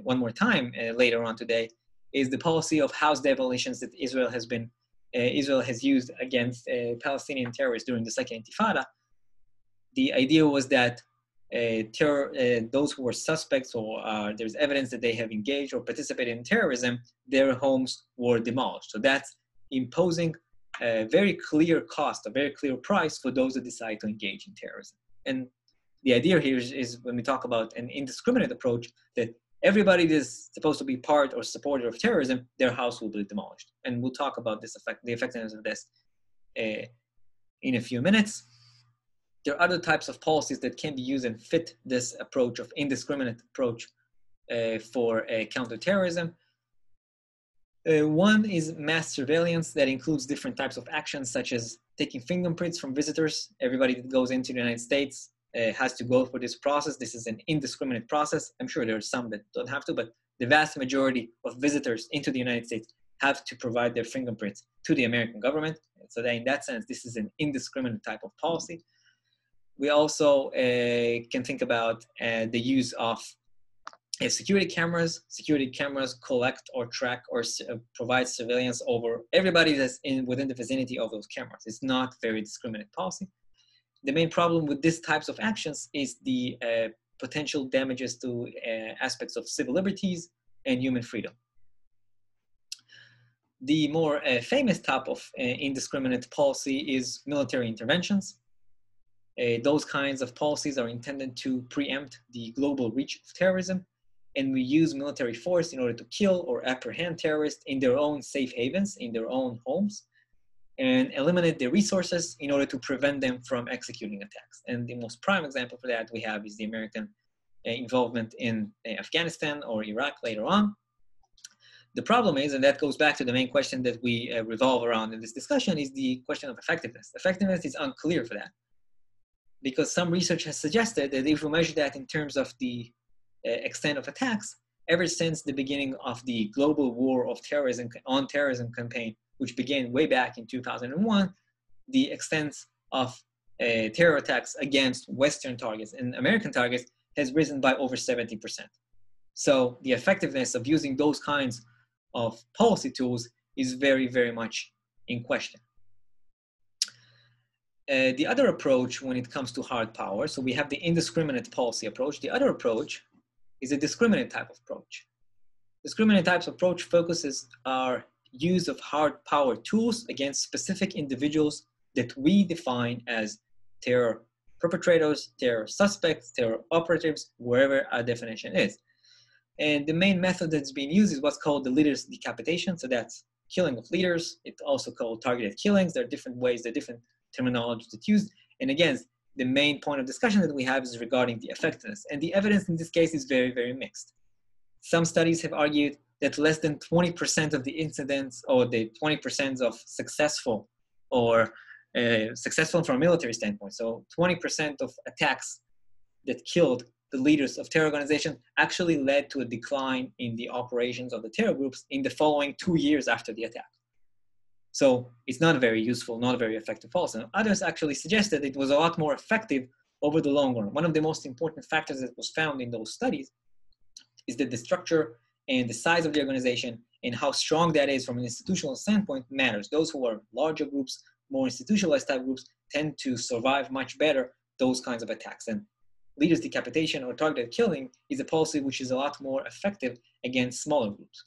one more time later on today, is the policy of house demolitions that Israel has used against Palestinian terrorists during the Second Intifada. The idea was that those who were suspects or there's evidence that they have engaged or participated in terrorism, their homes were demolished. So that's imposing a very clear cost, a very clear price for those that decide to engage in terrorism. And the idea here is when we talk about an indiscriminate approach, that everybody that is supposed to be part or supporter of terrorism, their house will be demolished. And we'll talk about this the effectiveness of this in a few minutes. There are other types of policies that can be used and fit this approach of indiscriminate approach for counterterrorism. One is mass surveillance that includes different types of actions, such as taking fingerprints from visitors. Everybody that goes into the United States has to go through this process. This is an indiscriminate process. I'm sure there are some that don't have to, but the vast majority of visitors into the United States have to provide their fingerprints to the American government. So that in that sense, this is an indiscriminate type of policy. We also can think about the use of security cameras. Security cameras collect or track or provide surveillance over everybody that's within the vicinity of those cameras. It's not very discriminate policy. the main problem with these types of actions is the potential damages to aspects of civil liberties and human freedom. The more famous type of indiscriminate policy is military interventions. Those kinds of policies are intended to preempt the global reach of terrorism, and we use military force in order to kill or apprehend terrorists in their own safe havens, in their own homes, and eliminate their resources in order to prevent them from executing attacks. And the most prime example for that we have is the American involvement in Afghanistan or Iraq later on. The problem is, and that goes back to the main question that we revolve around in this discussion, is the question of effectiveness. Effectiveness is unclear for that, because some research has suggested that if we measure that in terms of the extent of attacks, ever since the beginning of the global war of terrorism on terrorism campaign, which began way back in 2001, the extent of terror attacks against Western targets and American targets has risen by over 70%. So the effectiveness of using those kinds of policy tools is very, very much in question. The other approach when it comes to hard power, so we have the indiscriminate policy approach. The other approach is a discriminate type of approach. Discriminate types of approach focuses our use of hard power tools against specific individuals that we define as terror perpetrators, terror suspects, terror operatives, wherever our definition is. And the main method that's being used is what's called the leader's decapitation. So that's killing of leaders. It's also called targeted killings. There are different ways, there are different terminologies that's used. And again, the main point of discussion that we have is regarding the effectiveness. And the evidence in this case is very, very mixed. Some studies have argued that less than 20% of the incidents, or the 20% of successful, or successful from a military standpoint, so 20% of attacks that killed the leaders of terror organizations actually led to a decline in the operations of the terror groups in the following 2 years after the attack. So it's not a very useful, not a very effective policy. And others actually suggested it was a lot more effective over the long run. One of the most important factors that was found in those studies is that the structure and the size of the organization and how strong that is from an institutional standpoint matters. Those who are larger groups, more institutionalized type groups, tend to survive much better those kinds of attacks. And leaders decapitation or targeted killing is a policy which is a lot more effective against smaller groups.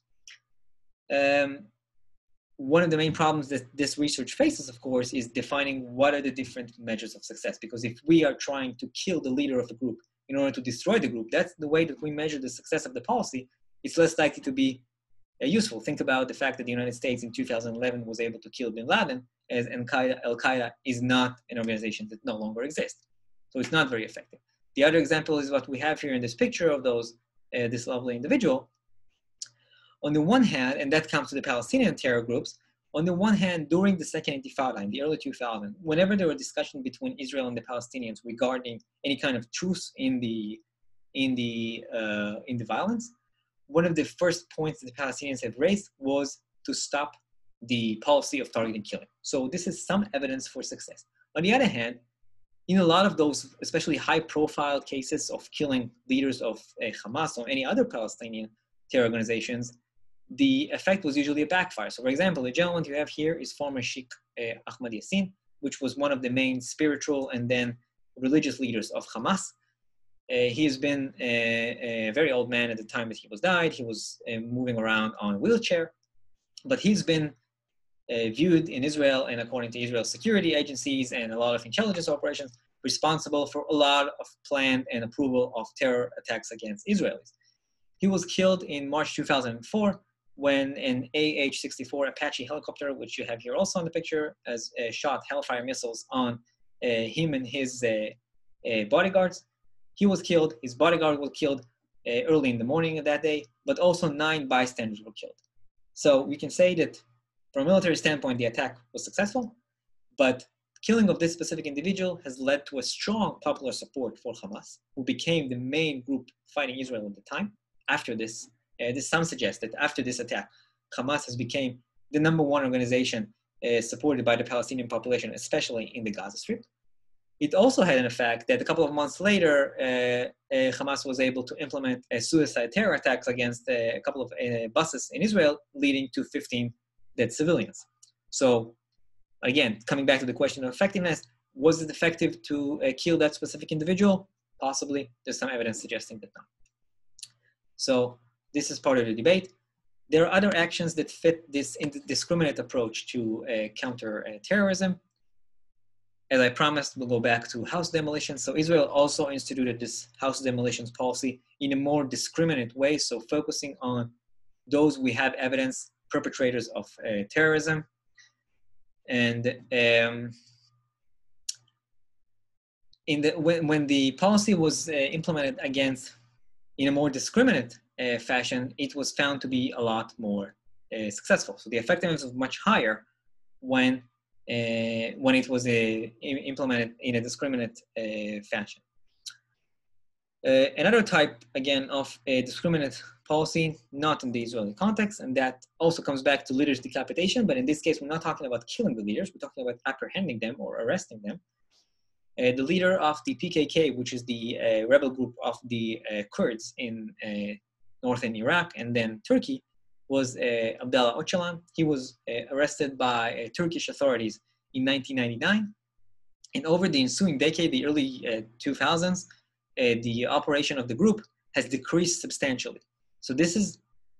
One of the main problems that this research faces, of course, is defining what are the different measures of success. Because if we are trying to kill the leader of a group in order to destroy the group, that's the way that we measure the success of the policy. It's less likely to be useful. Think about the fact that the United States in 2011 was able to kill bin Laden, as Al-Qaeda is not an organization that no longer exists. So it's not very effective. The other example is what we have here in this picture of this lovely individual. On the one hand, and that comes to the Palestinian terror groups, on the one hand, during the Second Intifada in the early 2000s, whenever there were discussions between Israel and the Palestinians regarding any kind of truce in the violence, one of the first points that the Palestinians had raised was to stop the policy of targeted killing. So this is some evidence for success. On the other hand, in a lot of those, especially high-profile cases of killing leaders of Hamas or any other Palestinian terror organizations, the effect was usually a backfire. So, for example, the gentleman you have here is former Sheikh Ahmad Yassin, which was one of the main spiritual and then religious leaders of Hamas. He has been a very old man at the time that he was died. He was moving around on a wheelchair, but he's been viewed in Israel and according to Israel's security agencies and a lot of intelligence operations responsible for a lot of planned and approval of terror attacks against Israelis. He was killed in March 2004 when an AH-64 Apache helicopter, which you have here also in the picture, has shot Hellfire missiles on him and his bodyguards. He was killed, his bodyguard was killed early in the morning of that day, but also 9 bystanders were killed. So we can say that from a military standpoint, the attack was successful, but killing of this specific individual has led to a strong popular support for Hamas, who became the main group fighting Israel at the time. After this, some suggest that after this attack, Hamas has become the #1 organization supported by the Palestinian population, especially in the Gaza Strip. It also had an effect that a couple of months later, Hamas was able to implement suicide terror attacks against a couple of buses in Israel, leading to 15 dead civilians. So again, coming back to the question of effectiveness, Was it effective to kill that specific individual? Possibly. There's some evidence suggesting that not. So this is part of the debate. There are other actions that fit this indiscriminate approach to counter terrorism. As I promised, we'll go back to house demolition. So Israel also instituted this house demolitions policy in a more discriminate way, so focusing on those we have evidence perpetrators of terrorism. And when the policy was implemented in a more discriminate fashion, it was found to be a lot more successful. So the effectiveness was much higher when it was implemented in a discriminate fashion. Another type, again, of a discriminate policy, not in the Israeli context, and that also comes back to leaders' decapitation, but in this case, we're not talking about killing the leaders, we're talking about apprehending them or arresting them. The leader of the PKK, which is the rebel group of the Kurds in northern Iraq and then Turkey, was Abdallah Öcalan. He was arrested by Turkish authorities in 1999. And over the ensuing decade, the early 2000s, the operation of the group has decreased substantially. So this is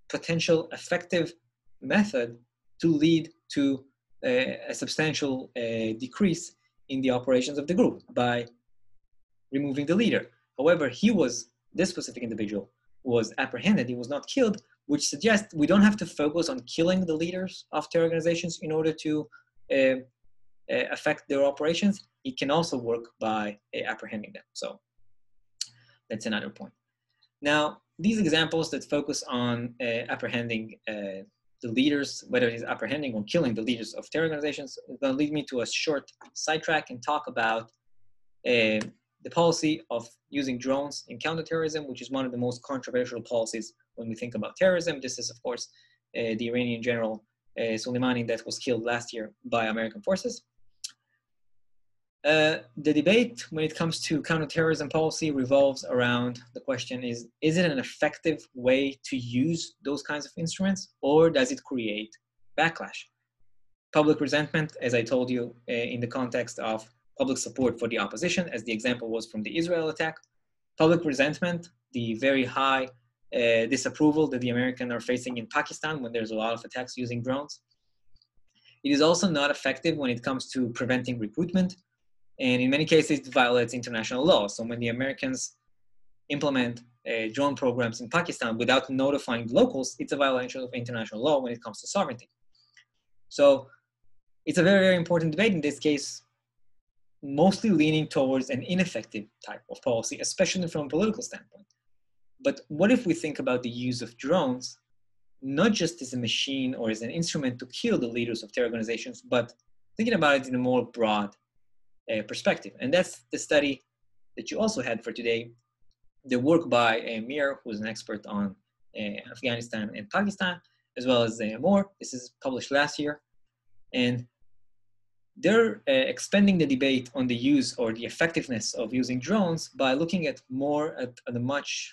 potential effective method to lead to a substantial decrease in the operations of the group by removing the leader. However, this specific individual was apprehended, he was not killed, which suggests we don't have to focus on killing the leaders of terror organizations in order to affect their operations. It can also work by apprehending them. So that's another point. Now, these examples that focus on apprehending the leaders, whether it is apprehending or killing the leaders of terror organizations, is going to lead me to a short sidetrack and talk about the policy of using drones in counterterrorism, which is one of the most controversial policies when we think about terrorism. This is, of course, the Iranian general Soleimani that was killed last year by American forces. The debate when it comes to counterterrorism policy revolves around the question is it an effective way to use those kinds of instruments, or does it create backlash? Public resentment, as I told you, in the context of public support for the opposition, as the example was from the Israel attack. Public resentment, the very high disapproval that the Americans are facing in Pakistan when there's a lot of attacks using drones. It is also not effective when it comes to preventing recruitment. And in many cases, it violates international law. So when the Americans implement drone programs in Pakistan without notifying locals, it's a violation of international law when it comes to sovereignty. So it's a very, very important debate in this case, mostly leaning towards an ineffective type of policy, especially from a political standpoint. But what if we think about the use of drones, not just as a machine or as an instrument to kill the leaders of terror organizations, but thinking about it in a more broad perspective. And that's the study that you also had for today, the work by Mir, who's an expert on Afghanistan and Pakistan, as well as more. This is published last year. And they're expanding the debate on the use or the effectiveness of using drones by looking at a much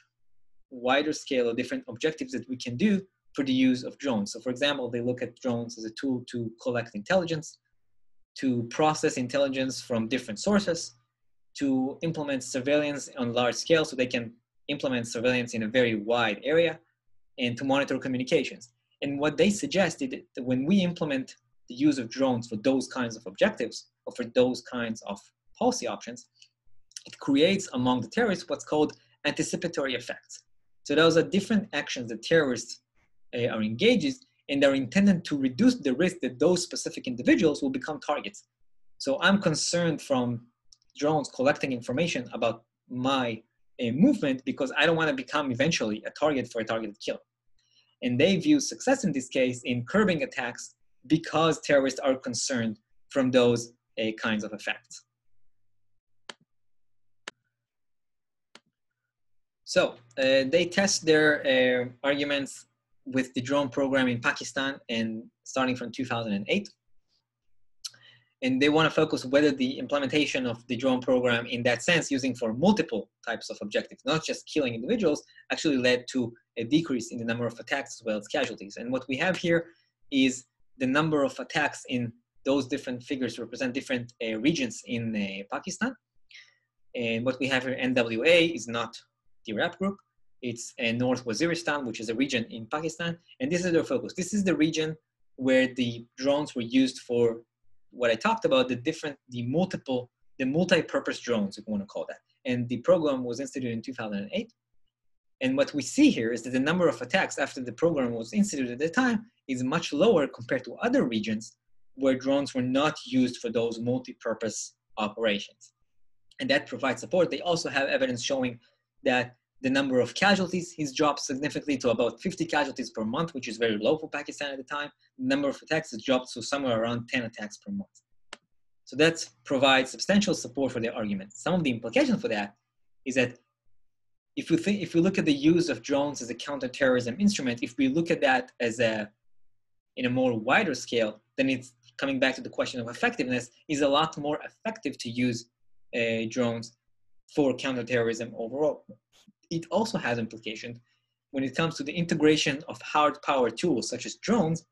wider scale of different objectives that we can do for the use of drones. So for example, they look at drones as a tool to collect intelligence, to process intelligence from different sources, to implement surveillance on large scale so they can implement surveillance in a very wide area, and to monitor communications. And what they suggested that when we implement the use of drones for those kinds of objectives or for those kinds of policy options, it creates among the terrorists what's called anticipatory effects. So those are different actions that terrorists are engaged in, and they're intended to reduce the risk that those specific individuals will become targets. So I'm concerned from drones collecting information about my movement because I don't want to become eventually a target for a targeted killer. And they view success in this case in curbing attacks because terrorists are concerned from those kinds of effects. So they test their arguments with the drone program in Pakistan and starting from 2008. And they want to focus whether the implementation of the drone program in that sense, using for multiple types of objectives, not just killing individuals, actually led to a decrease in the number of attacks as well as casualties. And what we have here is the number of attacks in those different figures represent different regions in Pakistan. And what we have here, NWA, is not the rap group. It's North Waziristan, which is a region in Pakistan. And this is their focus. This is the region where the drones were used for what I talked about, the multi-purpose drones, if you want to call that. And the program was instituted in 2008. And what we see here is that the number of attacks after the program was instituted at the time is much lower compared to other regions where drones were not used for those multi-purpose operations. And that provides support. They also have evidence showing that the number of casualties has dropped significantly to about 50 casualties per month, which is very low for Pakistan at the time. The number of attacks has dropped to somewhere around 10 attacks per month. So that provides substantial support for their argument. Some of the implications for that is that if we look at the use of drones as a counterterrorism instrument, if we look at that as in a more wider scale, then it's coming back to the question of effectiveness, is a lot more effective to use drones for counterterrorism overall. It also has implications when it comes to the integration of hard power tools such as drones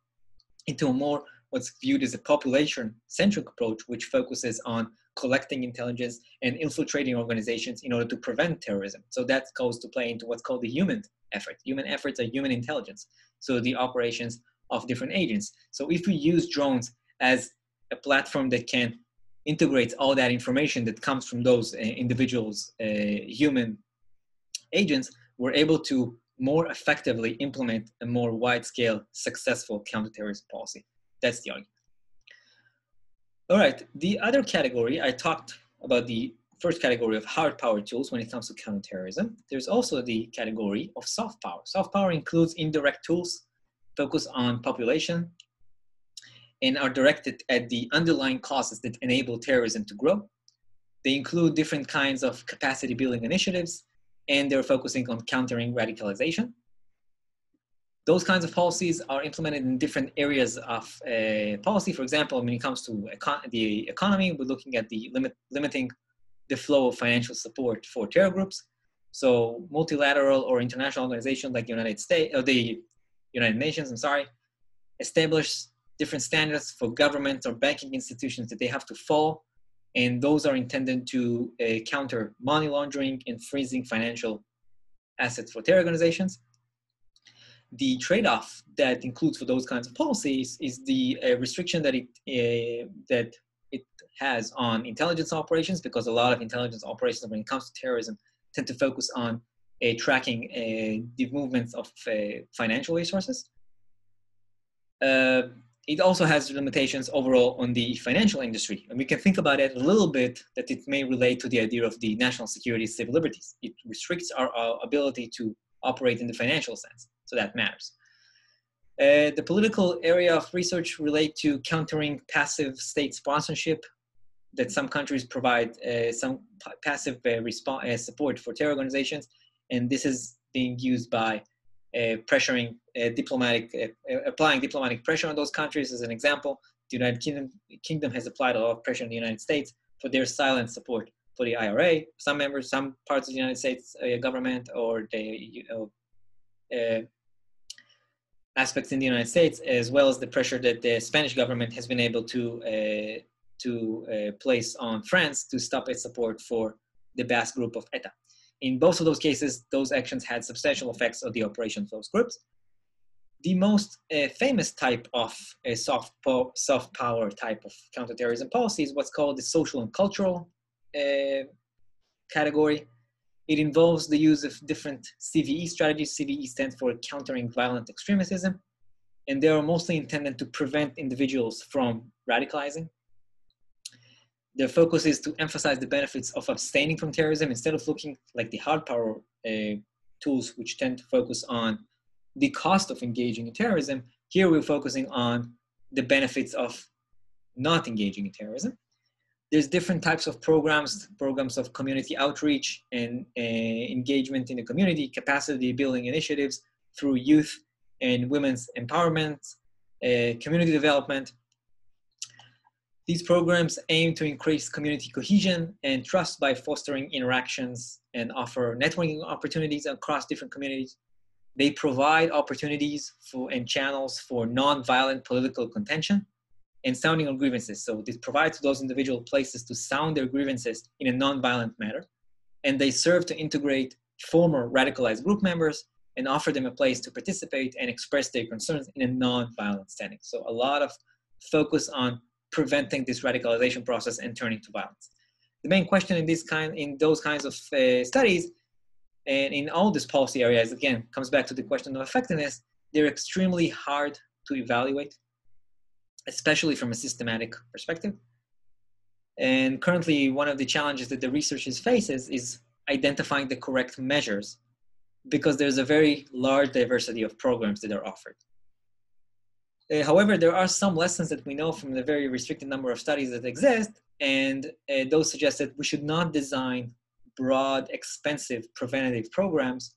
into a more what's viewed as a population-centric approach, which focuses on collecting intelligence and infiltrating organizations in order to prevent terrorism. So that goes to play into what's called the human effort. Human efforts are human intelligence. So the operations of different agents. So if we use drones as a platform that can integrate all that information that comes from those individuals, human agents, we're able to more effectively implement a more wide-scale, successful counterterrorism policy. That's the argument. All right, the other category, I talked about the first category of hard power tools when it comes to counterterrorism. There's also the category of soft power. Soft power includes indirect tools focused on population and are directed at the underlying causes that enable terrorism to grow. They include different kinds of capacity building initiatives, and they're focusing on countering radicalization. Those kinds of policies are implemented in different areas of policy. For example, when it comes to the economy, we're looking at the limiting the flow of financial support for terror groups. So multilateral or international organizations like the United Nations, establish different standards for governments or banking institutions that they have to follow. And those are intended to counter money laundering and freezing financial assets for terror organizations. The trade-off that includes for those kinds of policies is the restriction that it has on intelligence operations, because a lot of intelligence operations when it comes to terrorism tend to focus on tracking the movements of financial resources. It also has limitations overall on the financial industry. And we can think about it a little bit that it may relate to the idea of the national security, civil liberties. It restricts our ability to operate in the financial sense. So that matters. The political area of research relate to countering passive state sponsorship, that some countries provide some passive support for terror organizations. And this is being used by applying diplomatic pressure on those countries. As an example, the United Kingdom has applied a lot of pressure on the United States for their silent support for the IRA. Some parts of the United States government or the aspects in the United States, as well as the pressure that the Spanish government has been able to place on France to stop its support for the Basque group of ETA. In both of those cases, those actions had substantial effects on the operations of those groups. The most famous type of soft power type of counterterrorism policy is what's called the social and cultural category. It involves the use of different CVE strategies. CVE stands for countering violent extremism, and they are mostly intended to prevent individuals from radicalizing. Their focus is to emphasize the benefits of abstaining from terrorism instead of looking like the hard power tools, which tend to focus on the cost of engaging in terrorism. Here we're focusing on the benefits of not engaging in terrorism. There's different types of programs of community outreach and engagement in the community, capacity building initiatives through youth and women's empowerment, community development. These programs aim to increase community cohesion and trust by fostering interactions and offer networking opportunities across different communities. They provide opportunities and channels for non-violent political contention. and sounding of grievances. So this provides those individual places to sound their grievances in a non-violent manner. And they serve to integrate former radicalized group members and offer them a place to participate and express their concerns in a non-violent setting. So a lot of focus on preventing this radicalization process and turning to violence. The main question in those kinds of studies and in all these policy areas, again, comes back to the question of effectiveness. They're extremely hard to evaluate, especially from a systematic perspective. And currently, one of the challenges that the researchers faces is identifying the correct measures, because there's a very large diversity of programs that are offered. However, there are some lessons that we know from the very restricted number of studies that exist, and those suggest that we should not design broad, expensive preventative programs.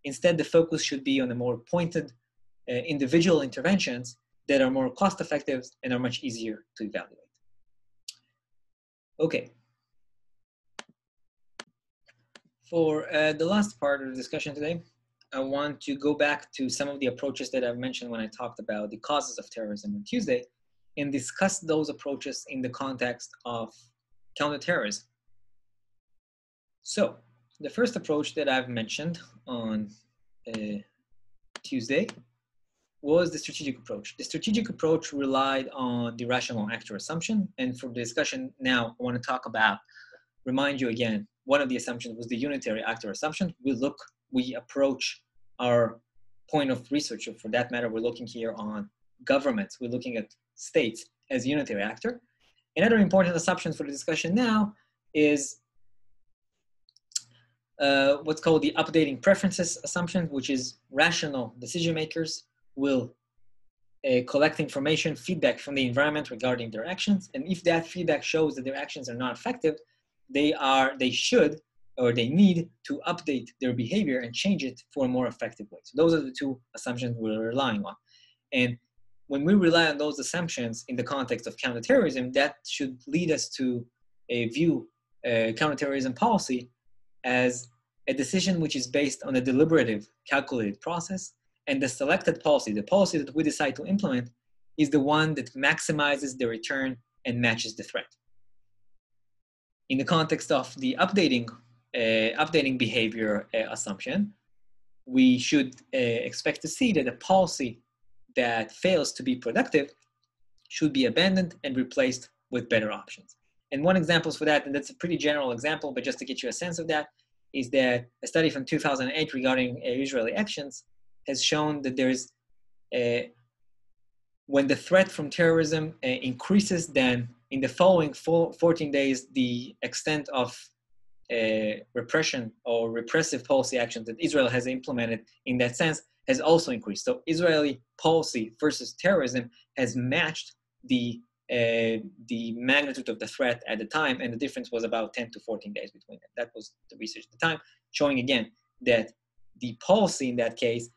Instead, the focus should be on the more pointed individual interventions that are more cost-effective and are much easier to evaluate. Okay. For the last part of the discussion today, I want to go back to some of the approaches that I've mentioned when I talked about the causes of terrorism on Tuesday and discuss those approaches in the context of counterterrorism. So the first approach that I've mentioned on Tuesday was the strategic approach. The strategic approach relied on the rational actor assumption. And for the discussion now, I want to talk about, remind you again, one of the assumptions was the unitary actor assumption. We approach our point of research, or for that matter, we're looking here on governments. We're looking at states as unitary actor. Another important assumption for the discussion now is what's called the updating preferences assumption, which is rational decision makers will collect information, feedback from the environment regarding their actions. And if that feedback shows that their actions are not effective, they should or they need to update their behavior and change it for a more effective way. So those are the two assumptions we're relying on. And when we rely on those assumptions in the context of counterterrorism, that should lead us to view counterterrorism policy as a decision which is based on a deliberative, calculated process. And the selected policy, the policy that we decide to implement, is the one that maximizes the return and matches the threat. In the context of the updating behavior assumption, we should expect to see that a policy that fails to be productive should be abandoned and replaced with better options. And one example for that, and that's a pretty general example, but just to get you a sense of that, is that a study from 2008 regarding Israeli actions has shown that there's when the threat from terrorism increases, then in the following 14 days, the extent of repression or repressive policy actions that Israel has implemented in that sense has also increased. So Israeli policy versus terrorism has matched the magnitude of the threat at the time, and the difference was about 10 to 14 days between them. That was the research at the time, showing again that the policy in that case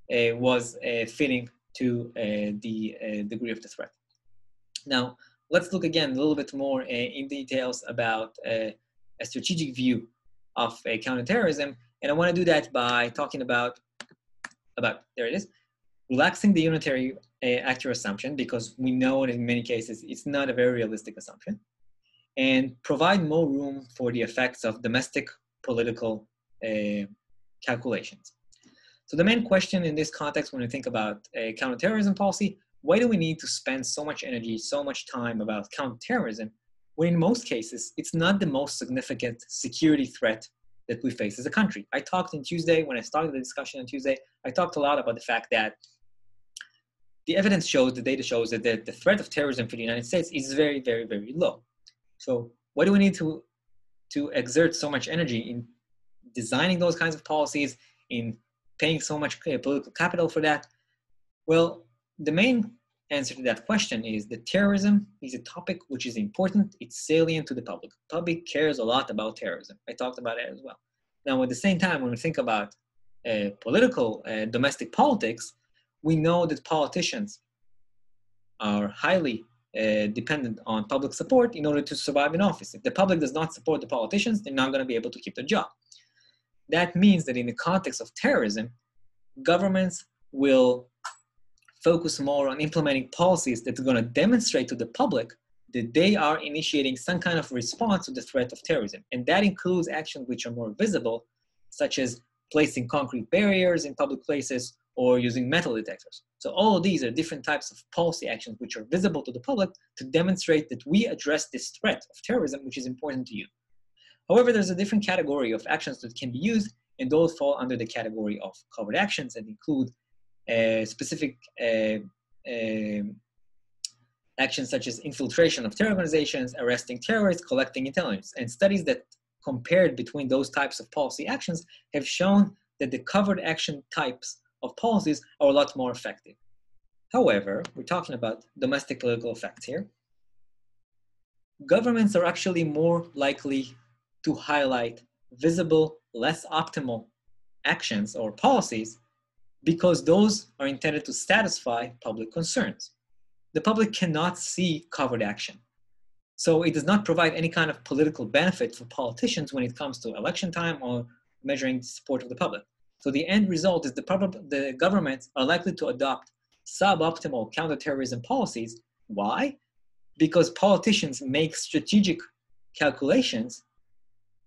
was fitting to the degree of the threat. Now, let's look again a little bit more in details about a strategic view of counterterrorism, and I want to do that by talking about there it is, relaxing the unitary actor assumption, because we know in many cases it's not a very realistic assumption, and provide more room for the effects of domestic political calculations. So the main question in this context, when we think about counterterrorism policy, why do we need to spend so much energy, so much time about counterterrorism, when in most cases it's not the most significant security threat that we face as a country? I talked on Tuesday, when I started the discussion on Tuesday, I talked a lot about the fact that the evidence shows, the data shows that the threat of terrorism for the United States is very, very, very low. So why do we need to exert so much energy in designing those kinds of policies, in paying so much political capital for that? Well, the main answer to that question is that terrorism is a topic which is important. It's salient to the public. The public cares a lot about terrorism. I talked about it as well. Now, at the same time, when we think about political, domestic politics, we know that politicians are highly dependent on public support in order to survive in office. If the public does not support the politicians, they're not going to be able to keep their job. That means that in the context of terrorism, governments will focus more on implementing policies that are going to demonstrate to the public that they are initiating some kind of response to the threat of terrorism. And that includes actions which are more visible, such as placing concrete barriers in public places or using metal detectors. So all of these are different types of policy actions which are visible to the public to demonstrate that we address this threat of terrorism, which is important to you. However, there's a different category of actions that can be used, and those fall under the category of covert actions that include specific actions such as infiltration of terror organizations, arresting terrorists, collecting intelligence. And studies that compared between those types of policy actions have shown that the covert action types of policies are a lot more effective. However, we're talking about domestic political effects here. Governments are actually more likely to highlight visible, less optimal actions or policies because those are intended to satisfy public concerns. The public cannot see covert action. So it does not provide any kind of political benefit for politicians when it comes to election time or measuring the support of the public. So the end result is the governments are likely to adopt suboptimal counterterrorism policies. Why? Because politicians make strategic calculations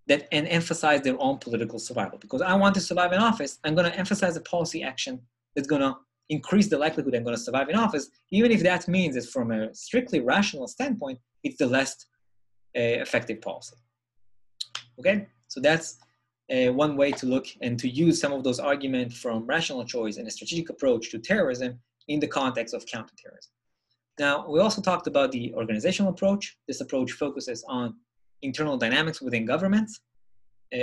that and emphasize their own political survival. Because I want to survive in office, I'm going to emphasize a policy action that's going to increase the likelihood I'm going to survive in office, even if that means that from a strictly rational standpoint, it's the less effective policy. Okay, so that's one way to look and to use some of those arguments from rational choice and a strategic approach to terrorism in the context of counterterrorism. Now, we also talked about the organizational approach. This approach focuses on internal dynamics within governments.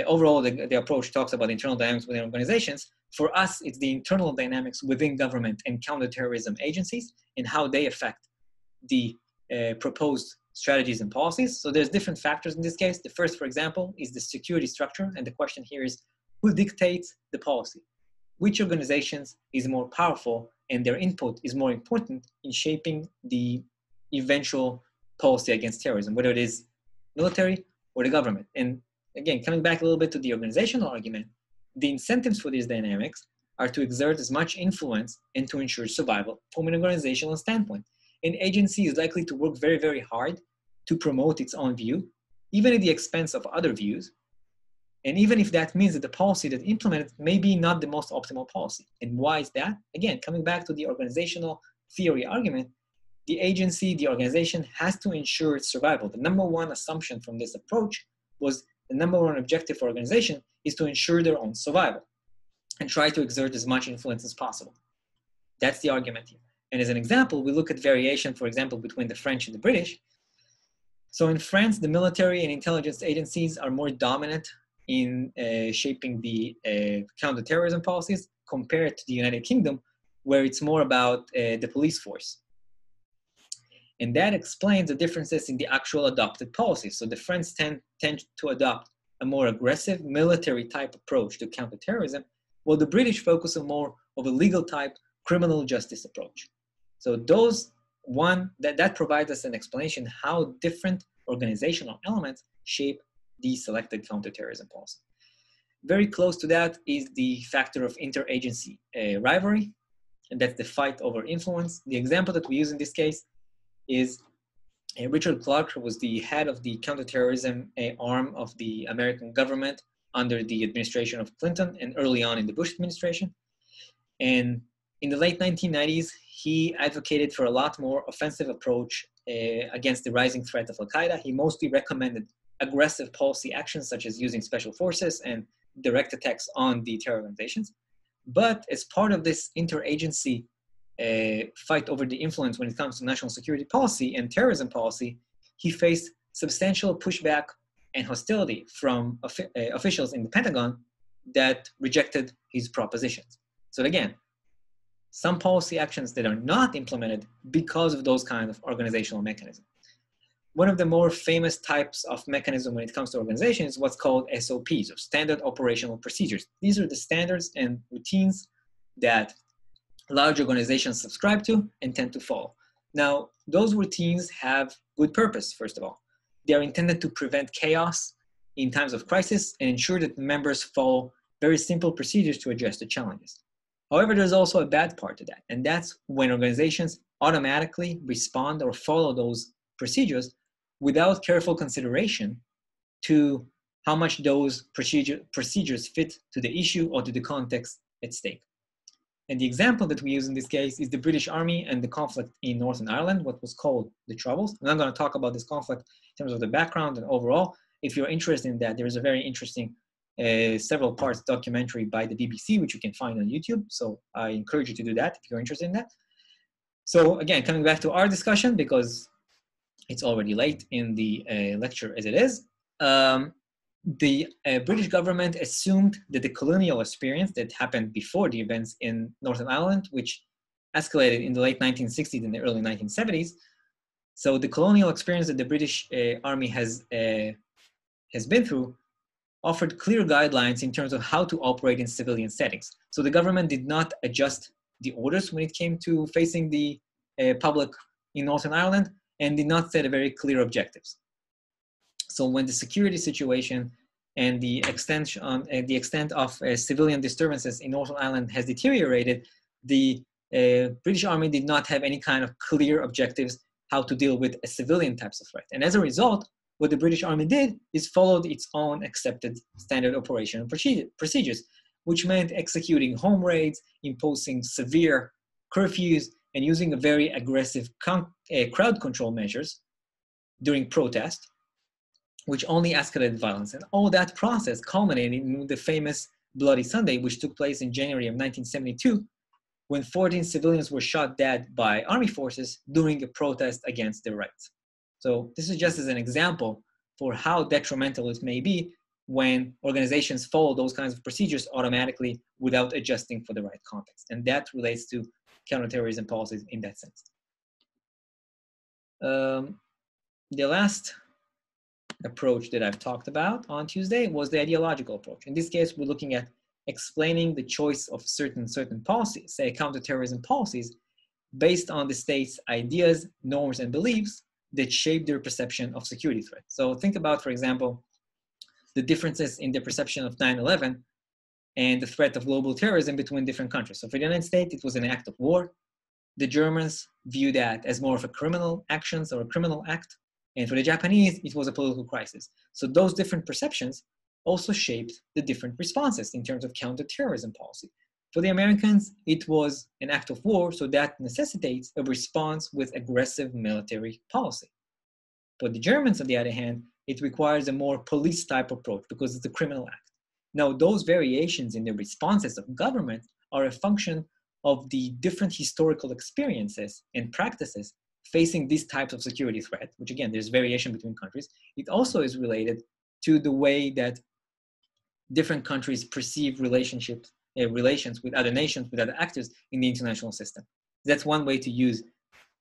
Overall, the approach talks about internal dynamics within organizations. For us, it's the internal dynamics within government and counterterrorism agencies and how they affect the proposed strategies and policies. So there's different factors in this case. The first, for example, is the security structure. And the question here is, who dictates the policy? Which organizations is more powerful and their input is more important in shaping the eventual policy against terrorism, whether it is military or the government. And again, coming back a little bit to the organizational argument, the incentives for these dynamics are to exert as much influence and to ensure survival from an organizational standpoint. An agency is likely to work very, very hard to promote its own view, even at the expense of other views. And even if that means that the policy that implemented may be not the most optimal policy. And why is that? Again, coming back to the organizational theory argument, the agency, the organization has to ensure its survival. The number one assumption from this approach was the number one objective for organization is to ensure their own survival and try to exert as much influence as possible. That's the argument here. And as an example, we look at variation, for example, between the French and the British. So in France, the military and intelligence agencies are more dominant in shaping the counterterrorism policies compared to the United Kingdom, where it's more about the police force. And that explains the differences in the actual adopted policies. So the French tend to adopt a more aggressive military type approach to counterterrorism, while the British focus on more of a legal type criminal justice approach. So that provides us an explanation how different organizational elements shape the selected counterterrorism policy. Very close to that is the factor of interagency rivalry, and that's the fight over influence. The example that we use in this case is Richard Clarke, who was the head of the counterterrorism arm of the American government under the administration of Clinton and early on in the Bush administration. And in the late 1990s, he advocated for a lot more offensive approach against the rising threat of Al-Qaeda. He mostly recommended aggressive policy actions such as using special forces and direct attacks on the terror organizations. But as part of this interagency fight over the influence when it comes to national security policy and terrorism policy, he faced substantial pushback and hostility from officials in the Pentagon that rejected his propositions. So again, some policy actions that are not implemented because of those kind of organizational mechanisms. One of the more famous types of mechanism when it comes to organization is what's called SOPs, or Standard Operational Procedures. These are the standards and routines that large organizations subscribe to and tend to follow. Now, those routines have good purpose, first of all. They are intended to prevent chaos in times of crisis and ensure that members follow very simple procedures to address the challenges. However, there's also a bad part to that, and that's when organizations automatically respond or follow those procedures without careful consideration to how much those procedures fit to the issue or to the context at stake. And the example that we use in this case is the British Army and the conflict in Northern Ireland, what was called the Troubles. I'm not going to talk about this conflict in terms of the background and overall. If you're interested in that, there is a very interesting several parts documentary by the BBC, which you can find on YouTube. So I encourage you to do that if you're interested in that. So again, coming back to our discussion, because it's already late in the lecture as it is, the British government assumed that the colonial experience that happened before the events in Northern Ireland, which escalated in the late 1960s and the early 1970s. So the colonial experience that the British Army has been through offered clear guidelines in terms of how to operate in civilian settings. So the government did not adjust the orders when it came to facing the public in Northern Ireland and did not set a very clear objectives. So when the security situation and the extent of civilian disturbances in Northern Ireland has deteriorated, the British Army did not have any kind of clear objectives how to deal with a civilian types of threat. And as a result, what the British Army did is followed its own accepted standard operational procedures, which meant executing home raids, imposing severe curfews, and using a very aggressive crowd control measures during protest, which only escalated violence. And all that process culminated in the famous Bloody Sunday, which took place in January of 1972, when 14 civilians were shot dead by army forces during a protest against their rights. So this is just as an example for how detrimental it may be when organizations follow those kinds of procedures automatically without adjusting for the right context. And that relates to counterterrorism policies in that sense. The last approach that I've talked about on Tuesday was the ideological approach. In this case, we're looking at explaining the choice of certain policies, say counterterrorism policies, based on the state's ideas, norms, and beliefs that shape their perception of security threats. So think about, for example, the differences in the perception of 9/11 and the threat of global terrorism between different countries. So for the United States, it was an act of war. The Germans view that as more of a criminal actions or a criminal act. And for the Japanese, it was a political crisis. So those different perceptions also shaped the different responses in terms of counterterrorism policy. For the Americans, it was an act of war, so that necessitates a response with aggressive military policy. For the Germans, on the other hand, it requires a more police type approach because it's a criminal act. Now, those variations in the responses of government are a function of the different historical experiences and practices facing these types of security threat, which again, there's variation between countries. It also is related to the way that different countries perceive relations with other nations, with other actors in the international system. That's one way to use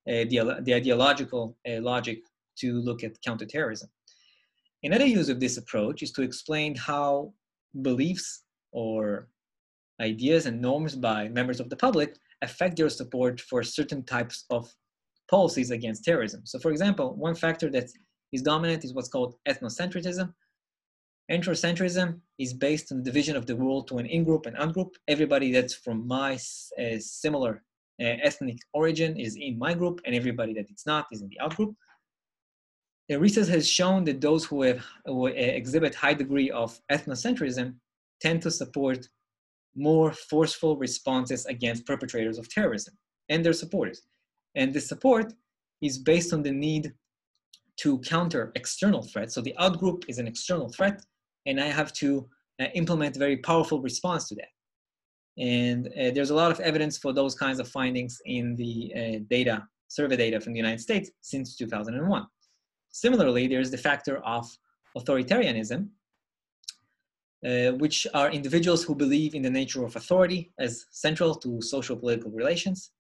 the ideological logic to look at counterterrorism. Another use of this approach is to explain how beliefs or ideas and norms by members of the public affect their support for certain types of policies against terrorism. So for example, one factor that is dominant is what's called ethnocentrism. Ethnocentrism is based on the division of the world to an in-group and out-group. Everybody that's from my similar ethnic origin is in my group, and everybody that it's not is in the out-group. The research has shown that those who exhibit high degree of ethnocentrism tend to support more forceful responses against perpetrators of terrorism and their supporters. And the support is based on the need to counter external threats. So the out-group is an external threat, and I have to implement a very powerful response to that. And there's a lot of evidence for those kinds of findings in the survey data from the United States since 2001. Similarly, there's the factor of authoritarianism, which are individuals who believe in the nature of authority as central to social political relations.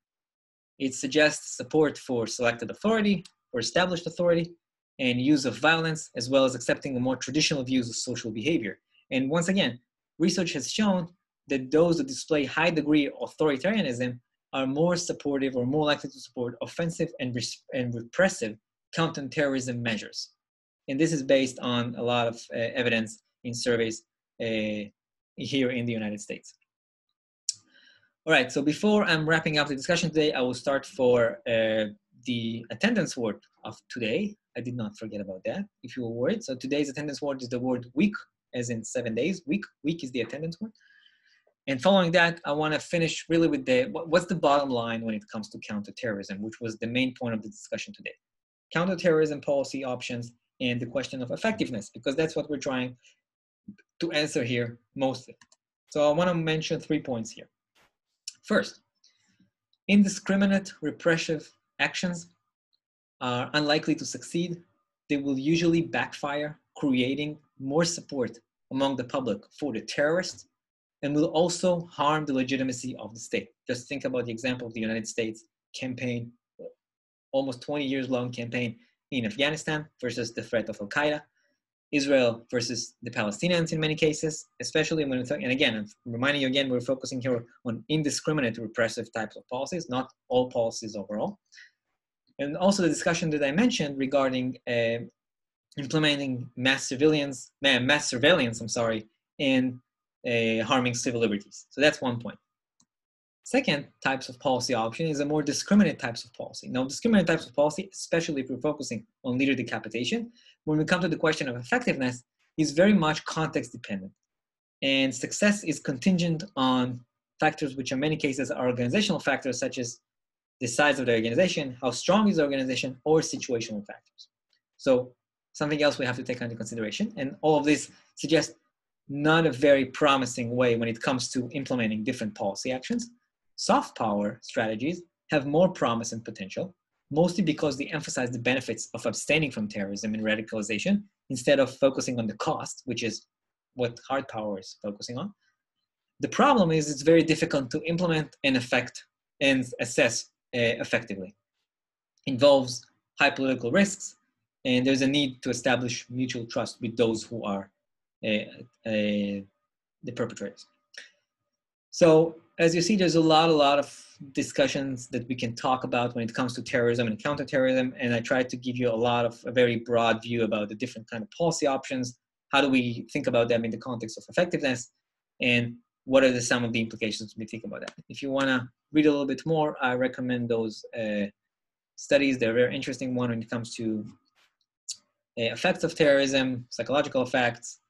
It suggests support for selected authority, for established authority, and use of violence, as well as accepting a more traditional views of social behavior. And once again, research has shown that those that display high degree of authoritarianism are more supportive or more likely to support offensive and repressive counterterrorism measures. And this is based on a lot of evidence in surveys here in the United States. All right, so before I'm wrapping up the discussion today, I will start for the attendance word of today. I did not forget about that, if you were worried. So today's attendance word is the word week, as in 7 days. Week is the attendance word. And following that, I want to finish really with what's the bottom line when it comes to counterterrorism, which was the main point of the discussion today. Counterterrorism policy options and the question of effectiveness, because that's what we're trying to answer here mostly. So I want to mention 3 points here. First, indiscriminate repressive actions are unlikely to succeed. They will usually backfire, creating more support among the public for the terrorists, and will also harm the legitimacy of the state. Just think about the example of the United States campaign, almost 20 years long campaign in Afghanistan versus the threat of Al-Qaeda, Israel versus the Palestinians in many cases, especially when we're talking, and again, I'm reminding you again, we're focusing here on indiscriminate repressive types of policies, not all policies overall. And also the discussion that I mentioned regarding implementing mass surveillance, and harming civil liberties. So that's 1 point. Second types of policy option is a more discriminate types of policy. Now, discriminate types of policy, especially if we're focusing on leader decapitation, when we come to the question of effectiveness, is very much context dependent. And success is contingent on factors which in many cases are organizational factors, such as the size of the organization, how strong is the organization, or situational factors. So something else we have to take into consideration. And all of this suggests not a very promising way when it comes to implementing different policy actions. Soft power strategies have more promise and potential, mostly because they emphasize the benefits of abstaining from terrorism and radicalization instead of focusing on the cost, which is what hard power is focusing on. The problem is it's very difficult to implement and assess effectively. Involves high political risks, and there's a need to establish mutual trust with those who are the perpetrators. So as you see, there's a lot of discussions that we can talk about when it comes to terrorism and counterterrorism, and I tried to give you a very broad view about the different kind of policy options. How do we think about them in the context of effectiveness, and what are some of the implications when we think about that? If you want to read a little bit more, I recommend those studies. They're very interesting one when it comes to effects of terrorism, psychological effects,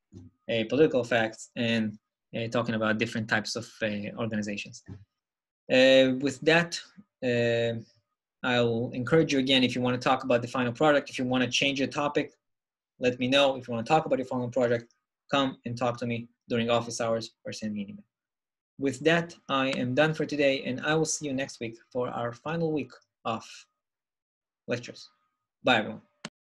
political effects, and talking about different types of organizations. With that, I'll encourage you again, if you want to talk about the final product, if you want to change your topic, let me know. If you want to talk about your final project, come and talk to me during office hours or send me an email. With that, I am done for today, and I will see you next week for our final week of lectures. Bye, everyone.